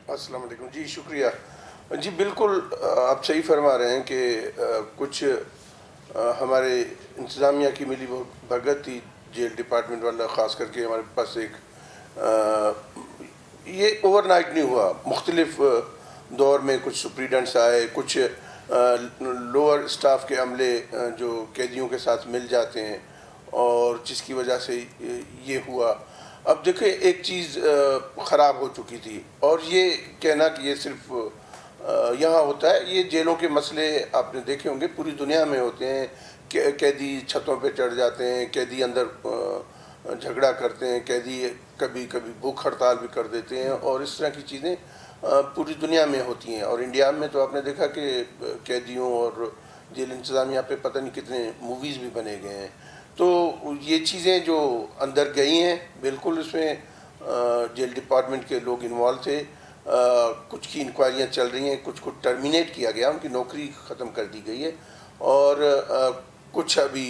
अस्सलाम वालेकुम जी, शुक्रिया जी। बिल्कुल आप सही फरमा रहे हैं कि कुछ हमारे इंतज़ामिया की मिली भगत थी, जेल डिपार्टमेंट वाला ख़ास करके हमारे पास एक ये ओवरनाइट नहीं हुआ। मुख्तलिफ दौर में कुछ सुप्रीडेंट्स आए, कुछ लोअर स्टाफ के अमले जो कैदियों के साथ मिल जाते हैं और जिसकी वजह से ये हुआ। अब देखिए एक चीज़ ख़राब हो चुकी थी, और ये कहना कि ये सिर्फ यहाँ होता है, ये जेलों के मसले आपने देखे होंगे पूरी दुनिया में होते हैं। कैदी छतों पे चढ़ जाते हैं, कैदी अंदर झगड़ा करते हैं, कैदी कभी कभी भूख हड़ताल भी कर देते हैं, और इस तरह की चीज़ें पूरी दुनिया में होती हैं। और इंडिया में तो आपने देखा कि कैदियों और जेल इंतज़ामिया पे पता नहीं कितने मूवीज़ भी बने गए हैं। तो ये चीज़ें जो अंदर गई हैं, बिल्कुल इसमें जेल डिपार्टमेंट के लोग इन्वॉल्व थे। कुछ की इंक्वायरियाँ चल रही हैं, कुछ को टर्मिनेट किया गया, उनकी नौकरी ख़त्म कर दी गई है, और कुछ अभी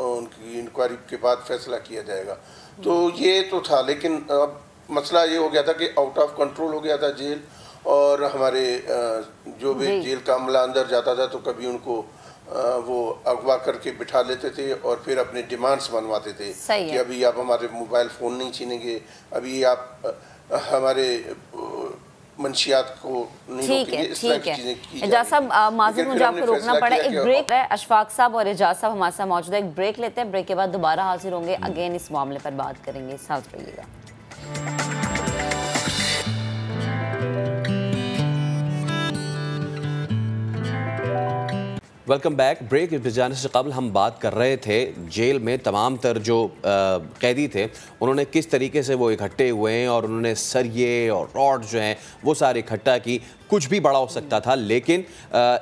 उनकी इंक्वायरी के बाद फैसला किया जाएगा। तो ये तो था, लेकिन अब मसला ये हो गया था कि आउट ऑफ कंट्रोल हो गया था जेल, और हमारे जो भी जेल का अमला अंदर जाता था तो कभी उनको वो अगवा करके बिठा लेते थे और फिर अपने डिमांड्स मनवाते थे कि अभी आप हमारे मोबाइल फ़ोन नहीं छीनेंगे, अभी आप हमारे मंशियात को नहीं रोकेंगे। इस तरह की चीजें की एजाज साहब, माजूर मुझे आपको रोकना पड़ा, एक ब्रेक है। अशफाक साहब और एजाज साहब हमारे साथ मौजूद है, एक ब्रेक लेते हैं, ब्रेक के बाद दोबारा हाजिर होंगे, अगेन इस मामले पर बात करेंगे, साथ रहिएगा। Welcome back. ब्रेक जाने से कबल हम बात कर रहे थे जेल में तमाम तर जो कैदी थे उन्होंने किस तरीके से वो इकट्ठे हुए हैं, और उन्होंने सरिये और रॉड जो हैं वो सारे इकट्ठा की। कुछ भी बड़ा हो सकता था, लेकिन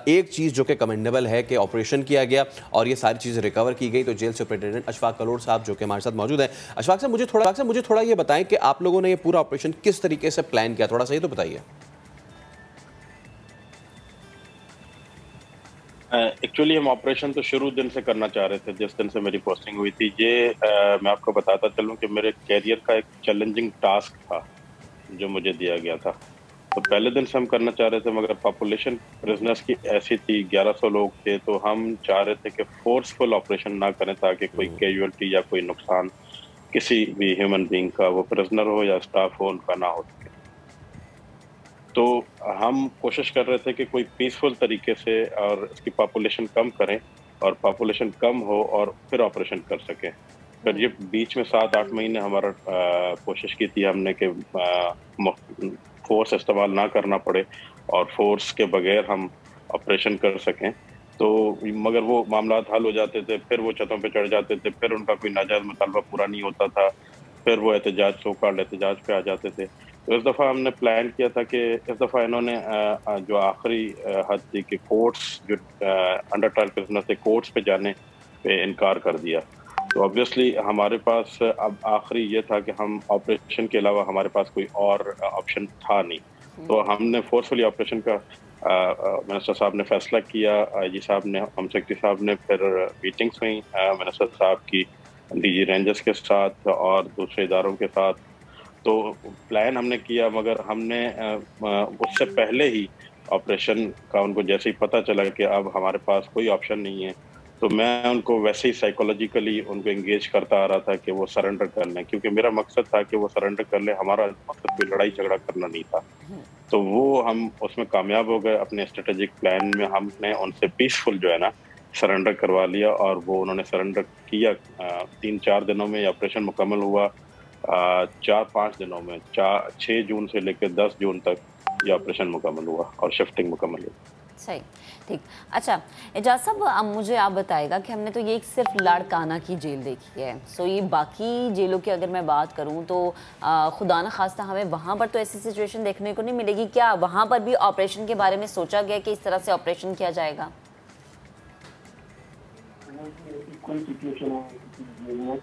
एक चीज़ जो कि कमेंडेबल है कि ऑपरेशन किया गया और ये सारी चीज़ें रिकवर की गई। तो जेल सुपरिटेंडेंट अशफाक कलोर साहब जो कि हमारे साथ मौजूद हैं। अशफाक साहब, मुझे थोड़ा ये बताएं कि आप लोगों ने ये पूरा ऑपरेशन किस तरीके से प्लान किया, थोड़ा सा ये तो बताइए। एक्चुअली हम ऑपरेशन तो शुरू दिन से करना चाह रहे थे, जिस दिन से मेरी पोस्टिंग हुई थी। ये मैं आपको बताता चलूं कि मेरे कैरियर का एक चैलेंजिंग टास्क था जो मुझे दिया गया था। तो पहले दिन से हम करना चाह रहे थे, मगर पॉपुलेशन प्रिजनर्स की ऐसी थी, 1100 लोग थे, तो हम चाह रहे थे कि फोर्सफुल ऑपरेशन ना करें ताकि कोई कैजुअल्टी या कोई नुकसान किसी भी ह्यूमन बीइंग का, वो प्रिजनर हो या स्टाफ हो, उनका ना हो सके। तो हम कोशिश कर रहे थे कि कोई पीसफुल तरीके से और इसकी पॉपुलेशन कम करें, और पॉपुलेशन कम हो और फिर ऑपरेशन कर सकें। फिर ये बीच में 7-8 महीने हमारा कोशिश की थी हमने कि फोर्स इस्तेमाल ना करना पड़े और फोर्स के बगैर हम ऑपरेशन कर सकें। तो मगर वो मामला हल हो जाते थे, फिर वो छतों पे चढ़ जाते थे, फिर उनका कोई नाजायज़ मुतालबा पूरा नहीं होता था, फिर वो एहतजाज सोकाल एहतजाज पे आ जाते थे। तो इस दफ़ा हमने प्लान किया था कि इस दफ़ा इन्होंने जो आखिरी हद थी कि कोर्ट्स जो अंडर ट्रायल प्रिजनर थे कोर्ट्स पे जाने पे इनकार कर दिया। तो ऑब्वियसली हमारे पास अब आखिरी ये था कि हम ऑपरेशन के अलावा हमारे पास कोई और ऑप्शन था नहीं। तो हमने फोर्सफुली ऑपरेशन का मिनिस्टर साहब ने फैसला किया, आईजी साहब ने, होम सेक्रेटरी साहब ने, फिर मीटिंग्स हुई मिनिस्टर साहब की डीजी रेंजर्स के साथ और दूसरे इदारों के साथ। तो प्लान हमने किया, मगर हमने उससे पहले ही ऑपरेशन का उनको जैसे ही पता चला कि अब हमारे पास कोई ऑप्शन नहीं है, तो मैं उनको वैसे ही साइकोलॉजिकली उनको एंगेज करता आ रहा था कि वो सरेंडर कर लें, क्योंकि मेरा मकसद था कि वो सरेंडर कर लें। हमारा मकसद कोई लड़ाई झगड़ा करना नहीं था। तो वो हम उसमें कामयाब हो गए। अपने स्ट्रेटेजिक प्लान में हमने उनसे पीसफुल जो है ना सरेंडर करवा लिया, और वो उन्होंने सरेंडर किया। 3-4 दिनों में ऑपरेशन मुकम्मल हुआ। 4-5 दिनों में 6 जून से लेकर 10 जून तक ये ऑपरेशन मुकम्मल हुआ और शिफ्टिंग मुकम्मल हुई। सही, ठीक। अच्छा एजाज साहब, अब मुझे आप बताएगा कि हमने तो ये सिर्फ लाड़काना की जेल देखी है, सो ये बाकी जेलों की अगर मैं बात करूं तो खुदा न खास्ता हमें वहाँ पर तो ऐसी सिचुएशन देखने को नहीं मिलेगी। क्या वहाँ पर भी ऑपरेशन के बारे में सोचा गया कि इस तरह से ऑपरेशन किया जाएगा? कोई सिचुएशन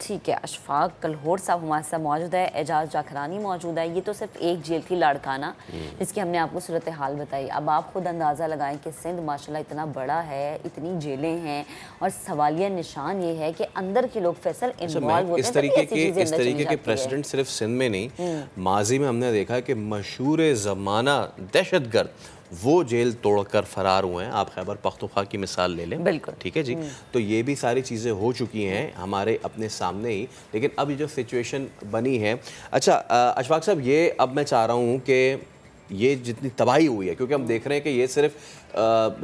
ठीक है। अशफाक कलहोर साहब हमारे साथ मौजूद है, एजाज जाखरानी मौजूद है। ये तो सिर्फ एक जेल थी लाड़काना जिसकी हमने आपको सूरत हाल बताई। अब आप खुद अंदाज़ा लगाएं कि सिंध माशाल्लाह इतना बड़ा है, इतनी जेलें हैं, और सवालिया निशान ये है कि अंदर के लोग फैसल इन्वॉल्व होते हैं। इस तरीके के प्रेसिडेंट सिर्फ सिंध में नहीं, माजी में हमने देखा कि मशहूर ज़माना दहशतगर्द वो जेल तोड़कर फरार हुए हैं। आप खैबर पख्तूनख्वा की मिसाल ले लें, बिल्कुल ठीक है जी। तो ये भी सारी चीज़ें हो चुकी हैं हमारे अपने सामने ही, लेकिन अब ये जो सिचुएशन बनी है। अच्छा अशफाक साहब, ये अब मैं चाह रहा हूँ कि ये जितनी तबाही हुई है, क्योंकि हम देख रहे हैं कि ये सिर्फ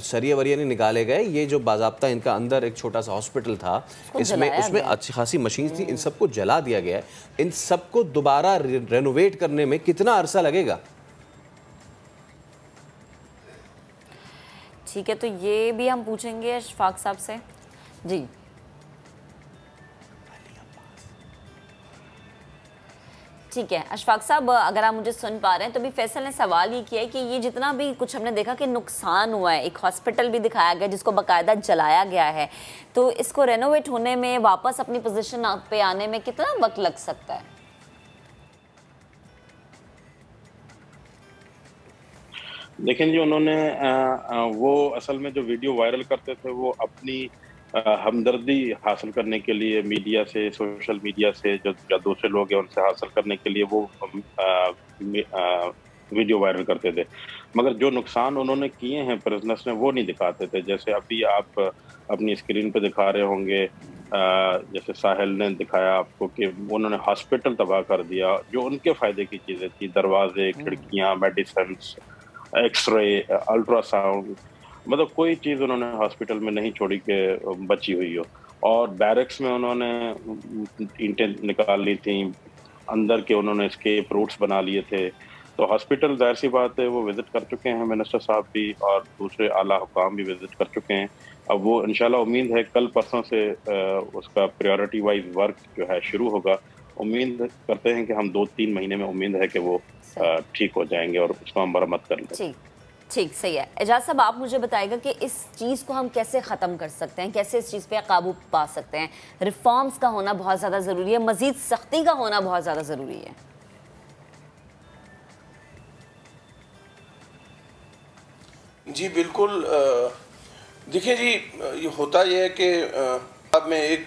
सरिया वरिया नहीं निकाले गए, ये जो बाज़ाब्ता इनका अंदर एक छोटा सा हॉस्पिटल था, उसमें अच्छी खासी मशीन थी, इन सबको जला दिया गया है। इन सबको दोबारा रेनोवेट करने में कितना अरसा लगेगा? ठीक है, तो ये भी हम पूछेंगे अशफाक साहब से। जी ठीक है अशफाक साहब, अगर आप मुझे सुन पा रहे हैं तो भी फैसल ने सवाल ये किया है कि ये जितना भी कुछ हमने देखा कि नुकसान हुआ है, एक हॉस्पिटल भी दिखाया गया जिसको बाकायदा जलाया गया है, तो इसको रेनोवेट होने में, वापस अपनी पोजीशन पे आने में कितना वक्त लग सकता है? लेकिन जो उन्होंने वो असल में जो वीडियो वायरल करते थे वो अपनी हमदर्दी हासिल करने के लिए मीडिया से, सोशल मीडिया से जो दूसरे लोग हैं उनसे हासिल करने के लिए वो वीडियो वायरल करते थे, मगर जो नुकसान उन्होंने किए हैं प्रिजनर्स ने वो नहीं दिखाते थे। जैसे अभी आप अपनी स्क्रीन पे दिखा रहे होंगे, जैसे साहिल ने दिखाया आपको कि उन्होंने हॉस्पिटल तबाह कर दिया, जो उनके फ़ायदे की चीज़ें थी, दरवाजे, खिड़कियाँ, मेडिसिन, एक्सरे, अल्ट्रासाउंड, मतलब कोई चीज़ उन्होंने हॉस्पिटल में नहीं छोड़ी कि बची हुई हो। और बैरक्स में उन्होंने ईंटें निकाल ली थी, अंदर के उन्होंने एस्केप रूट्स बना लिए थे। तो हॉस्पिटल जाहिर सी बात है वो विज़िट कर चुके हैं मिनिस्टर साहब भी, और दूसरे आला हुकाम भी विज़िट कर चुके हैं। अब वो इंशाल्लाह उम्मीद है कल परसों से उसका प्रायोरिटी वाइज वर्क जो है शुरू होगा। उम्मीद करते हैं कि हम 2-3 महीने में उम्मीद है कि वो ठीक हो जाएंगे और उसको हम मरम्मत कर लेंगे। ठीक सही है। एजाज साहब, आप मुझे बताएगा कि इस चीज़ को हम कैसे ख़त्म कर सकते हैं, कैसे इस चीज़ पे काबू पा सकते हैं? रिफॉर्म्स का होना बहुत ज़्यादा ज़रूरी है, मज़ीद सख्ती का होना बहुत ज़्यादा ज़रूरी है। जी बिल्कुल। देखिए जी, ये होता यह है कि अब में एक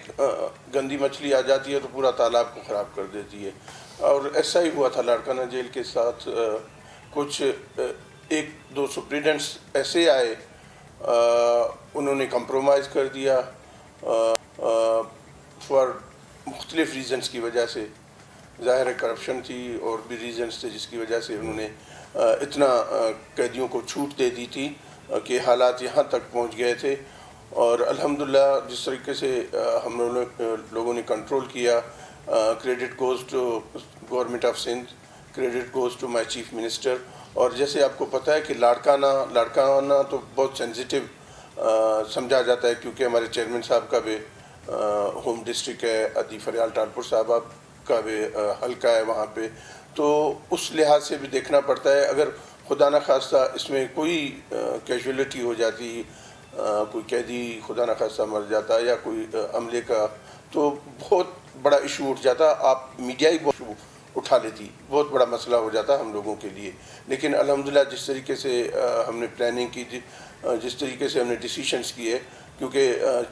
गंदी मछली आ जाती है तो पूरा तालाब को ख़राब कर देती है, और ऐसा ही हुआ था लाड़काना जेल के साथ। कुछ 1-2 सुप्रीडेंट्स ऐसे आए, उन्होंने कंप्रोमाइज़ कर दिया फॉर मुख्तलिफ रीज़न्स की वजह से। ज़ाहिर है करप्शन थी और भी रीज़न्स थे जिसकी वजह से उन्होंने इतना कैदियों को छूट दे दी थी कि हालात यहाँ तक पहुँच गए थे। और अल्हम्दुलिल्लाह जिस तरीके से हम लोगों ने कंट्रोल किया, credit goes to government of Sindh, credit goes to my chief minister. और जैसे आपको पता है कि लाड़काना तो बहुत सेंसिटिव समझा जाता है, क्योंकि हमारे चेयरमैन साहब का भी होम डिस्ट्रिक्ट है, अदी फरियाल टारपुर साहब का भी हल्का है वहाँ पे, तो उस लिहाज से भी देखना पड़ता है। अगर खुदा न खास्ता इसमें कोई कैजुअलिटी हो जाती, कोई कैदी खुदा न खास्ता मर जाता या कोई अमले का, तो बहुत बड़ा इशू उठ जाता। आप मीडिया ही बहुत उठा लेती, बहुत बड़ा मसला हो जाता हम लोगों के लिए। लेकिन अल्हम्दुलिल्लाह जिस तरीके से हमने प्लानिंग की थी, जिस तरीके से हमने डिसीशंस किए, क्योंकि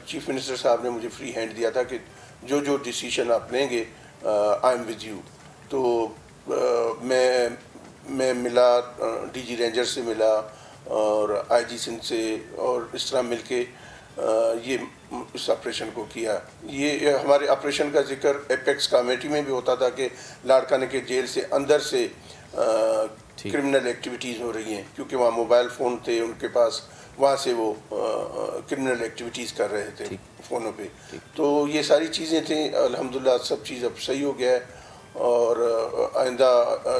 चीफ मिनिस्टर साहब ने मुझे फ्री हैंड दिया था कि जो डिसीशन आप लेंगे आई एम विद यू। तो मैं मिला, डीजी रेंजर से मिला और आईजी सिंध से, और इस तरह मिलके ये इस ऑपरेशन को किया। ये हमारे ऑपरेशन का जिक्र एपेक्स कमेटी में भी होता था कि लाड़काने के जेल से अंदर से क्रिमिनल एक्टिविटीज़ हो रही हैं, क्योंकि वहाँ मोबाइल फ़ोन थे उनके पास, वहाँ से वो क्रिमिनल एक्टिविटीज़ कर रहे थे फ़ोनों पे। तो ये सारी चीज़ें थी। अल्हम्दुलिल्लाह सब चीज़ अब सही हो गया है, और आइंदा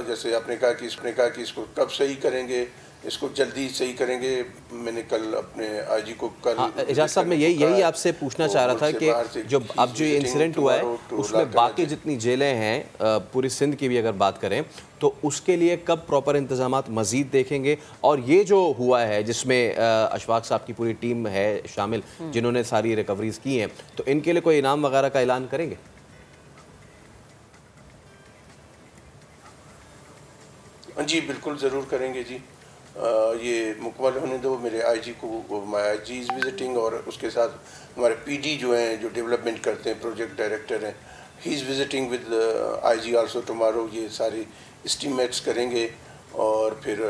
जैसे आपने कहा कि इसको कब सही करेंगे, इसको जल्दी सही करेंगे। मैंने कल अपने आईजी को एजाज साहब, मैं यही आपसे पूछना चाह रहा था कि जो अब जो ये इंसिडेंट हुआ है उसमें बाकी जितनी जेलें हैं पूरी सिंध की भी अगर बात करें तो उसके लिए कब प्रॉपर इंतजामात मज़ीद देखेंगे, और ये जो हुआ है जिसमें अशफाक साहब की पूरी टीम है शामिल जिन्होंने सारी रिकवरीज की हैं, तो इनके लिए कोई इनाम वगैरह का ऐलान करेंगे? जी बिल्कुल ज़रूर करेंगे जी। ये मुकम्मल होने दो, मेरे आईजी को, माय आईजी इज़ विजिटिंग, और उसके साथ हमारे पीडी जो हैं, जो डेवलपमेंट करते हैं, प्रोजेक्ट डायरेक्टर हैं, he is visiting with IG also tomorrow. ये सारी एस्टीमेट्स करेंगे और फिर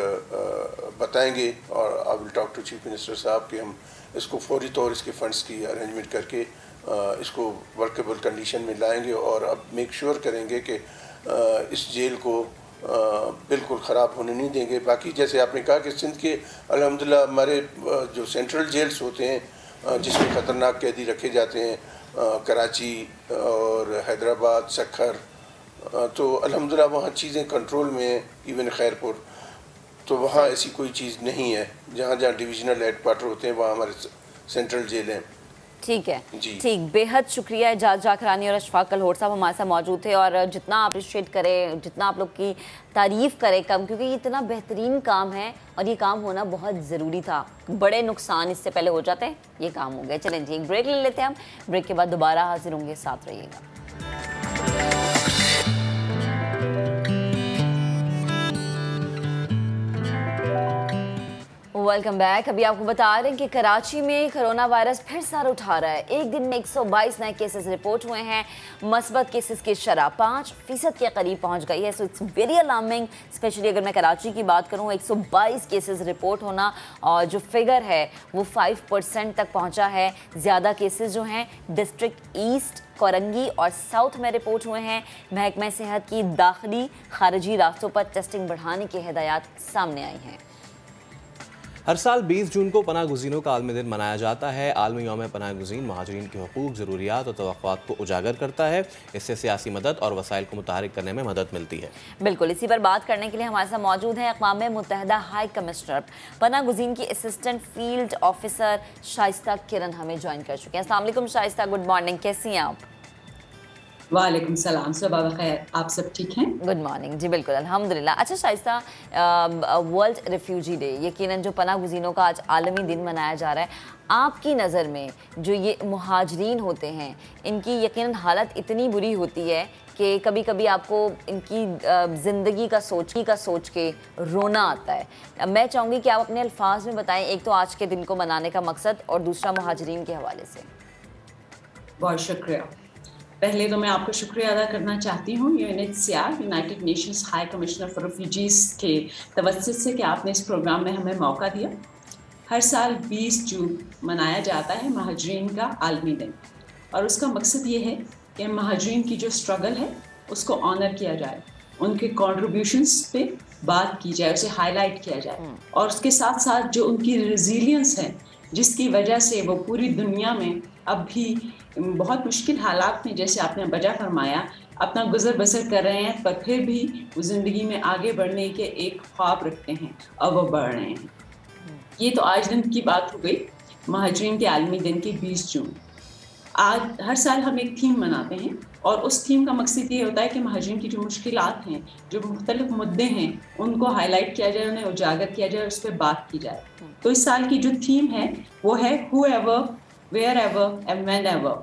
बताएंगे, और I will talk to chief minister साहब कि हम इसको फौरी तौर इसके फ़ंड्स की अरेंजमेंट करके इसको वर्केबल कंडीशन में लाएंगे, और अब मेक श्योर करेंगे कि इस जेल को बिल्कुल ख़राब होने नहीं देंगे। बाकी जैसे आपने कहा कि सिंध के अल्हम्दुलिल्लाह हमारे जो सेंट्रल जेल्स होते हैं जिसमें ख़तरनाक कैदी रखे जाते हैं, कराची और हैदराबाद, सक्खर, तो अल्हम्दुलिल्लाह वहाँ चीज़ें कंट्रोल में हैं। इवन खैरपुर, तो वहाँ ऐसी कोई चीज़ नहीं है। जहाँ जहाँ डिविजनल हेडक्वार्टर होते हैं वहाँ हमारे सेंट्रल जेल हैं। ठीक है, ठीक, बेहद शुक्रिया एजाज जाखरानी और अशफाक कल्होर साहब हमारे साथ मौजूद थे। और जितना अप्रिशिएट करें, जितना आप लोग की तारीफ़ करें कम, क्योंकि ये इतना बेहतरीन काम है और ये काम होना बहुत ज़रूरी था। बड़े नुकसान इससे पहले हो जाते हैं, ये काम हो गए। चलें जी, एक ब्रेक ले लेते हैं हम, ब्रेक के बाद दोबारा हाजिर होंगे, साथ रहिएगा। Welcome back. अभी आपको बता रहे हैं कि कराची में कोरोना वायरस फिर सर उठा रहा है। एक दिन में 122 नए केसेस रिपोर्ट हुए हैं। मस्बत केसेस की शरह 5% के करीब पहुंच गई है। So it's very alarming, specially अगर मैं कराची की बात करूं, 122 केसेस रिपोर्ट होना और जो फिगर है वो 5% तक पहुंचा है। ज़्यादा केसेस जो हैं डिस्ट्रिक्ट ईस्ट, कोरंगी और साउथ में रिपोर्ट हुए हैं। महकमा सेहत की दाखिली खारिजी रास्तों पर टेस्टिंग बढ़ाने की हिदायत सामने आई हैं। हर साल 20 जून को पनाह गुज़ीनों का आलमी दिन मनाया जाता है। आलमी यौम पनाह गुज़ीन महाजरीन के हुकूक, ज़रूरियात और तवक्कुआत को उजागर करता है। इससे सियासी मदद और वसाइल को मुतहरिक करने में मदद मिलती है। बिल्कुल, इसी पर बात करने के लिए हमारे साथ मौजूद हैं अक़वाम मुत्तहिदा हाई कमिश्नर पनाह गुज़ीन की असिस्टेंट फील्ड ऑफिसर शाइस्ता किरण हमें ज्वाइन कर चुके हैं। अस्सलाम वालेकुम शाइस्ता, गुड मॉर्निंग, कैसी हैं आप? वालेकुम सलाम, सुबह बखैर, आप सब ठीक हैं? गुड मॉर्निंग जी, बिल्कुल अल्हम्दुलिल्लाह। अच्छा शाइस्ता, वर्ल्ड रिफ्यूजी डे, यकीनन जो पनाह गुज़ीनों का आज आलमी दिन मनाया जा रहा है, आपकी नज़र में जो ये मुहाजिरीन होते हैं इनकी यकीनन हालत इतनी बुरी होती है कि कभी कभी आपको इनकी ज़िंदगी का सोच के रोना आता है। मैं चाहूँगी कि आप अपने अल्फाज में बताएं, एक तो आज के दिन को मनाने का मकसद और दूसरा मुहाजिरीन के हवाले से। बहुत शुक्रिया। पहले तो मैं आपको शुक्रिया अदा करना चाहती हूँ UNHCR, United Nations high commissioner for refugees के तवज्जुह से कि आपने इस प्रोग्राम में हमें मौका दिया। हर साल 20 जून मनाया जाता है महाजरीन का आलमी दिन, और उसका मकसद ये है कि महाजरीन की जो स्ट्रगल है उसको ऑनर किया जाए, उनके कॉन्ट्रीब्यूशंस पे बात की जाए, उसे हाईलाइट किया जाए, और उसके साथ साथ जो उनकी रेजिलियंस है जिसकी वजह से वो पूरी दुनिया में अब भी बहुत मुश्किल हालात में, जैसे आपने वजह फरमाया, अपना गुजर बसर कर रहे हैं, पर फिर भी वो ज़िंदगी में आगे बढ़ने के एक ख्वाब रखते हैं और वो बढ़ रहे हैं। ये तो आज दिन की बात हो गई, महाजरीन के आलमी दिन की 20 जून। आज हर साल हम एक थीम मनाते हैं और उस थीम का मकसद ये होता है कि महाजरीन की जो मुश्किलात हैं, जो मुख्तलिफ मुद्दे हैं, उनको हाईलाइट किया जाए, उन्हें उजागर किया जाए, उस पर बात की जाए। तो इस साल की जो थीम है वो है whoever, wherever and whenever।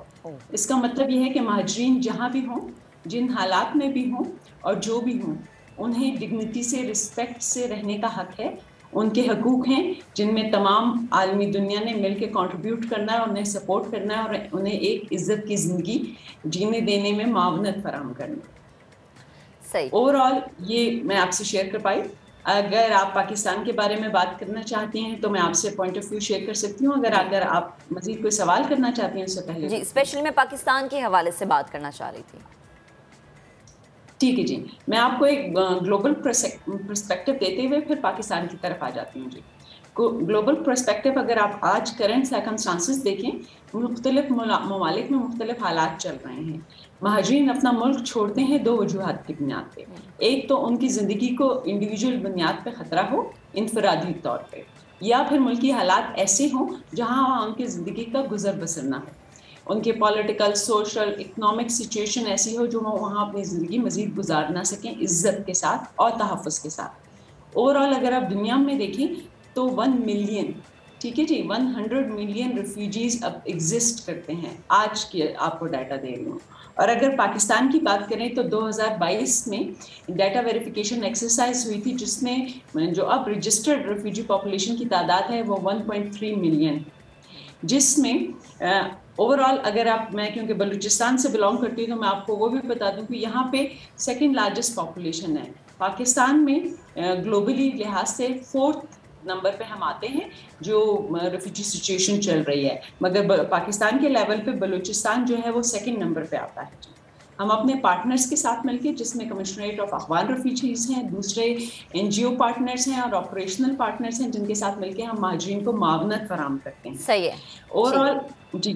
इसका मतलब ये है कि महाजरीन जहाँ भी हों, जिन हालात में भी हों और जो भी हों, उन्हें डिग्निटी से, रिस्पेक्ट से रहने का हक है। उनके हकूक़ हैं जिनमें तमाम आलमी दुनिया ने मिल के कॉन्ट्रीब्यूट करना है, उन्हें सपोर्ट करना है और उन्हें एक इज़्ज़त की ज़िंदगी जीने देने में मावनत फराहम करनी है। सही। ओवरऑल ये मैं आपसे शेयर कर पाई। अगर आप पाकिस्तान के बारे में बात करना चाहती हैं तो मैं आपसे पॉइंट ऑफ व्यू शेयर कर सकती हूँ। अगर आप मज़ीद कोई सवाल करना चाहती हैं उससे पहले। जी, स्पेशली मैं पाकिस्तान के हवाले से बात करना चाह रही थी। ठीक है जी, मैं आपको एक ग्लोबल पर्सपेक्टिव देते हुए फिर पाकिस्तान की तरफ आ जाती हूँ। जी, ग्लोबल पर्सपेक्टिव अगर आप आज करंट सर्कमस्टांसेस देखें, मुख्तलिफ ममालिक में मुख्तलिफ हालात चल रहे हैं। महाजरीन अपना मुल्क छोड़ते हैं दो वजूहात की बुनियाद पे। एक तो उनकी ज़िंदगी को इंडिविजुअल बुनियाद पे ख़तरा हो, इनफरादी तौर पे, या फिर मुल्की हालात ऐसे हों जहाँ उनकी ज़िंदगी का गुजर बसर ना हो, उनके पॉलिटिकल, सोशल, इकनॉमिक सिचुएशन ऐसी हो जो वो वहाँ अपनी ज़िंदगी मज़ीद गुजार ना सकें इज़्ज़त के साथ और तहफ़्फ़ुज़ के साथ। ओवरऑल अगर आप दुनिया में देखें तो 1 मिलियन, ठीक है जी, 100 मिलियन रेफ्यूजीज़ अब एग्जिस्ट करते हैं। आज की आपको डाटा दे रही हूँ। और अगर पाकिस्तान की बात करें तो 2022 में डाटा वेरिफिकेशन एक्सरसाइज हुई थी जिसमें जो अब रजिस्टर्ड रेफ्यूजी पॉपुलेशन की तादाद है वो 1.3 मिलियन, जिसमें ओवरऑल अगर मैं क्योंकि बलूचिस्तान से बिलोंग करती हूँ तो मैं आपको वो भी बता दूँ कि यहाँ पे सेकंड लार्जेस्ट पॉपुलेशन है। पाकिस्तान में ग्लोबली लिहाज से 4th नंबर पे हम आते हैं जो रेफ्यूजी सिचुएशन चल रही है, मगर पाकिस्तान के लेवल पे बलूचिस्तान जो है वो 2nd नंबर पे आता है। हम अपने पार्टनर्स के साथ मिलकर, जिसमें कमिश्नरेट ऑफ अफगान रेफ्यूजीज हैं, दूसरे NGO पार्टनर्स हैं और ऑपरेशनल पार्टनर्स हैं, जिनके साथ मिलकर हम महाजरीन को मावनत फराहम करते हैं। सही है। ओवरऑल जी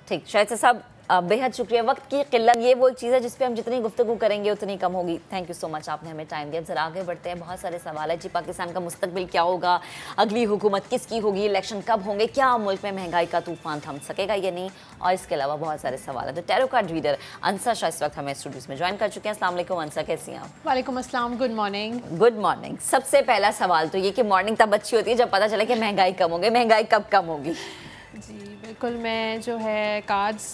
ठीक। शायद साहब बेहद शुक्रिया। वक्त की किल्लत ये वो एक चीज़ है जिस पे हम जितनी गुफ्तगू करेंगे उतनी कम होगी। थैंक यू सो मच, आपने हमें टाइम दिया। जरा आगे बढ़ते हैं, बहुत सारे सवाल है जी। पाकिस्तान का मुस्तकबिल क्या होगा, अगली हुकूमत किसकी होगी, इलेक्शन कब होंगे, क्या मुल्क में महंगाई का तूफान थम सकेगा या नहीं, और इसके अलावा बहुत सारे सवाल है। तो टैरो कार्ड रीडर अंसा शाह इस वक्त हमें स्टूडियोज में ज्वाइन कर चुके हैं। अस्सलाम वालेकुम अंसा, कैसी हैं आप? वालेकुम अस्सलाम, गुड मॉर्निंग। Good morning. सबसे पहला सवाल तो ये कि मॉर्निंग तब अच्छी होती है जब पता चले कि महंगाई कम होगी। महंगाई कब कम होगी? जी बिल्कुल, मैं जो है कार्ड्स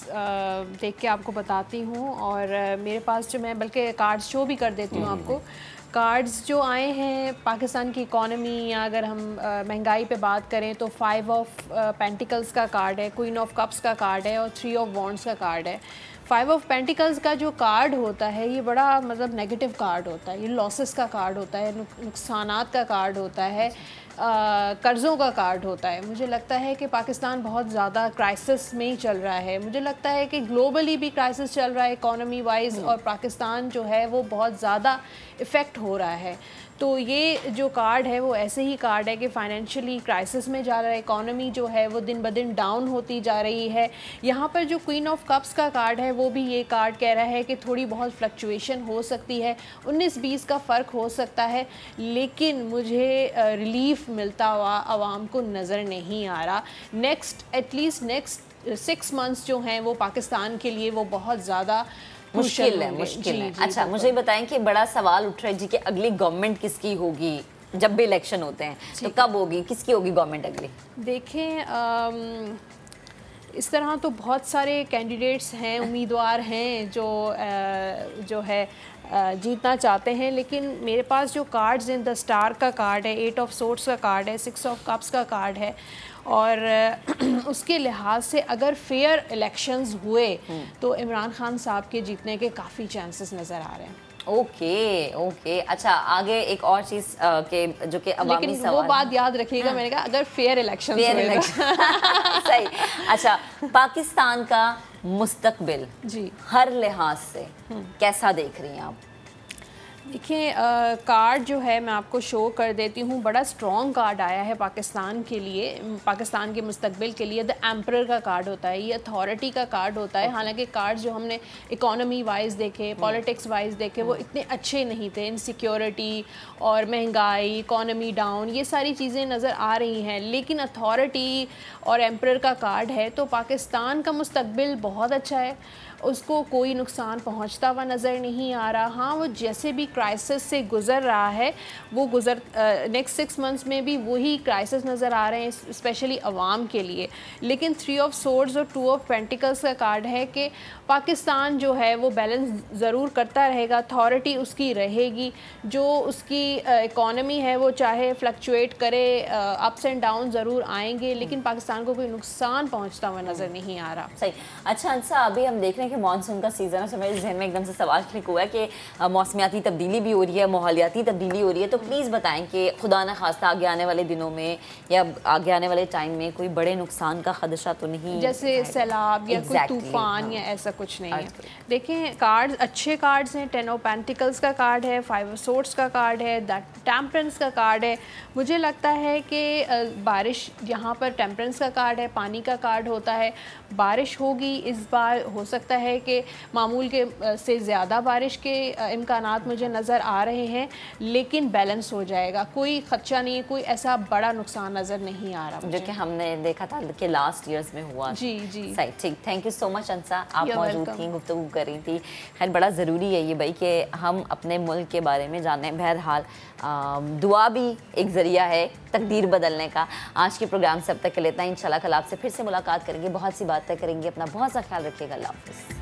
देख के आपको बताती हूँ, और मेरे पास जो मैं बल्कि कार्ड्स शो भी कर देती हूँ आपको। कार्ड्स जो आए हैं पाकिस्तान की इकॉनमी, या अगर हम महंगाई पे बात करें तो 5 ऑफ पेंटिकल्स का कार्ड है, क्वीन ऑफ कप्स का कार्ड है और 3 ऑफ वॉन्ड्स का कार्ड है। 5 ऑफ पेंटिकल्स का जो कार्ड होता है ये बड़ा मतलब नेगेटिव कार्ड होता है, ये लॉसेस का कार्ड होता है, नुकसानात का कार्ड होता है, कर्ज़ों का कार्ड होता है। मुझे लगता है कि पाकिस्तान बहुत ज़्यादा क्राइसिस में ही चल रहा है। मुझे लगता है कि ग्लोबली भी क्राइसिस चल रहा है इकोनॉमी वाइज, और पाकिस्तान जो है वो बहुत ज़्यादा इफ़ेक्ट हो रहा है। तो ये जो कार्ड है वो ऐसे ही कार्ड है कि फाइनेंशियली क्राइसिस में जा रहा है, इकोनॉमी जो है वो दिन ब दिन डाउन होती जा रही है। यहाँ पर जो क्वीन ऑफ कप्स का कार्ड है वो भी ये कार्ड कह रहा है कि थोड़ी बहुत फ्लक्चुएशन हो सकती है, 19-20 का फ़र्क हो सकता है, लेकिन मुझे रिलीफ मिलता हुआ आवाम को नज़र नहीं आ रहा। एटलीस्ट नेक्स्ट 6 मंथ्स जो हैं वो पाकिस्तान के लिए वो बहुत ज़्यादा मुश्किल है। अच्छा, मुझे बताएं कि बड़ा सवाल उठ रहा है जी कि अगली गवर्नमेंट किसकी होगी जब भी इलेक्शन होते हैं, तो कब होगी, किसकी होगी गवर्नमेंट अगली? देखें, इस तरह तो बहुत सारे कैंडिडेट्स हैं, उम्मीदवार हैं जो है जीतना चाहते हैं, लेकिन मेरे पास जो कार्ड्स हैं, द स्टार का कार्ड है, 8 ऑफ सोर्ड्स का कार्ड है, 6 ऑफ कप्स का कार्ड है, और उसके लिहाज से अगर फेयर इलेक्शंस हुए तो इमरान खान साहब के जीतने के काफ़ी चांसेस नज़र आ रहे हैं। ओके। अच्छा, आगे एक और चीज़ के जो कि अवामी सवाल, वो बात याद रखिएगा, मैंने कहा अगर फेयर इलेक्शन सही। अच्छा, पाकिस्तान का मुस्तकबिल जी हर लिहाज से कैसा देख रही हैं आप? देखिए, कार्ड जो है मैं आपको शो कर देती हूँ, बड़ा स्ट्रॉन्ग कार्ड आया है पाकिस्तान के लिए, पाकिस्तान के मुस्तकबिल के लिए। द एम्परर का कार्ड होता है, ये अथॉरिटी का कार्ड होता है। हालांकि कार्ड जो हमने इकोनॉमी वाइज देखे, पॉलिटिक्स वाइज देखे, वो इतने अच्छे नहीं थे। इनसिक्योरिटी और महंगाई, इकोनॉमी डाउन, ये सारी चीज़ें नज़र आ रही हैं, लेकिन अथॉरिटी और एम्परर का कार्ड है तो पाकिस्तान का मुस्तकबिल बहुत अच्छा है, उसको कोई नुकसान पहुंचता हुआ नज़र नहीं आ रहा। हाँ, वो जैसे भी क्राइसिस से गुज़र रहा है वो नेक्स्ट 6 मंथ्स में भी वही क्राइसिस नज़र आ रहे हैं, स्पेशली अवाम के लिए। लेकिन 3 ऑफ सोर्ड्स और 2 ऑफ पेंटिकल्स का कार्ड है कि पाकिस्तान जो है वो बैलेंस ज़रूर करता रहेगा, अथॉरिटी उसकी रहेगी, जो उसकी इकॉनमी है वो चाहे फ्लक्चुएट करे, अप्स एंड डाउन ज़रूर आएंगे, लेकिन पाकिस्तान को कोई नुकसान पहुँचता हुआ नज़र नहीं आ रहा। सही। अच्छा अंसा, अभी हम देख रहे हैं कि मानसून का सीज़न है, तो मेरे जहन में एकदम से सवाल क्लिक हुआ है कि मौसमियाती तब्दीली भी हो रही है, माहौलियाती तब्दीली हो रही है, तो प्लीज़ बताएं कि खुदा न खास्ता आगे आने वाले दिनों में या आगे आने वाले टाइम में कोई बड़े नुकसान का खदशा तो नहीं, जैसे सैलाब या कोई तूफान या ऐसा कुछ नहीं है। देखें, कार्ड्स अच्छे कार्ड्स हैं, 10 ऑफ पेंटिकल्स का कार्ड है, 5 ऑफ सोर्ड्स का कार्ड है, टेम्परेंस का कार्ड है। मुझे लगता है कि बारिश, यहाँ पर टेम्परेंस का कार्ड है, पानी का कार्ड होता है, बारिश होगी इस बार। हो सकता है कि मामूल के से ज़्यादा बारिश के इम्कानात मुझे नज़र आ रहे हैं, लेकिन बैलेंस हो जाएगा, कोई खदशा नहीं है, कोई ऐसा बड़ा नुकसान नज़र नहीं आ रहा, जो कि हमने देखा था कि लास्ट ईयर्स में हुआ। जी जी सही, ठीक। थैंक यू सो मच अंसा, आप मौजूद थी, गुफ्तगू कर रही थी। खैर, बड़ा ज़रूरी है ये भाई कि हम अपने मुल्क के बारे में जानें। बहरहाल दुआ भी एक ज़रिया है तकदीर बदलने का। आज के प्रोग्राम से अब तक के लिए इतना। इंशाल्लाह कल आपसे फिर से मुलाकात करेंगे, बहुत सी बातें करेंगे। अपना बहुत सा ख्याल रखिएगा। अल्लाह हाफ़िज़।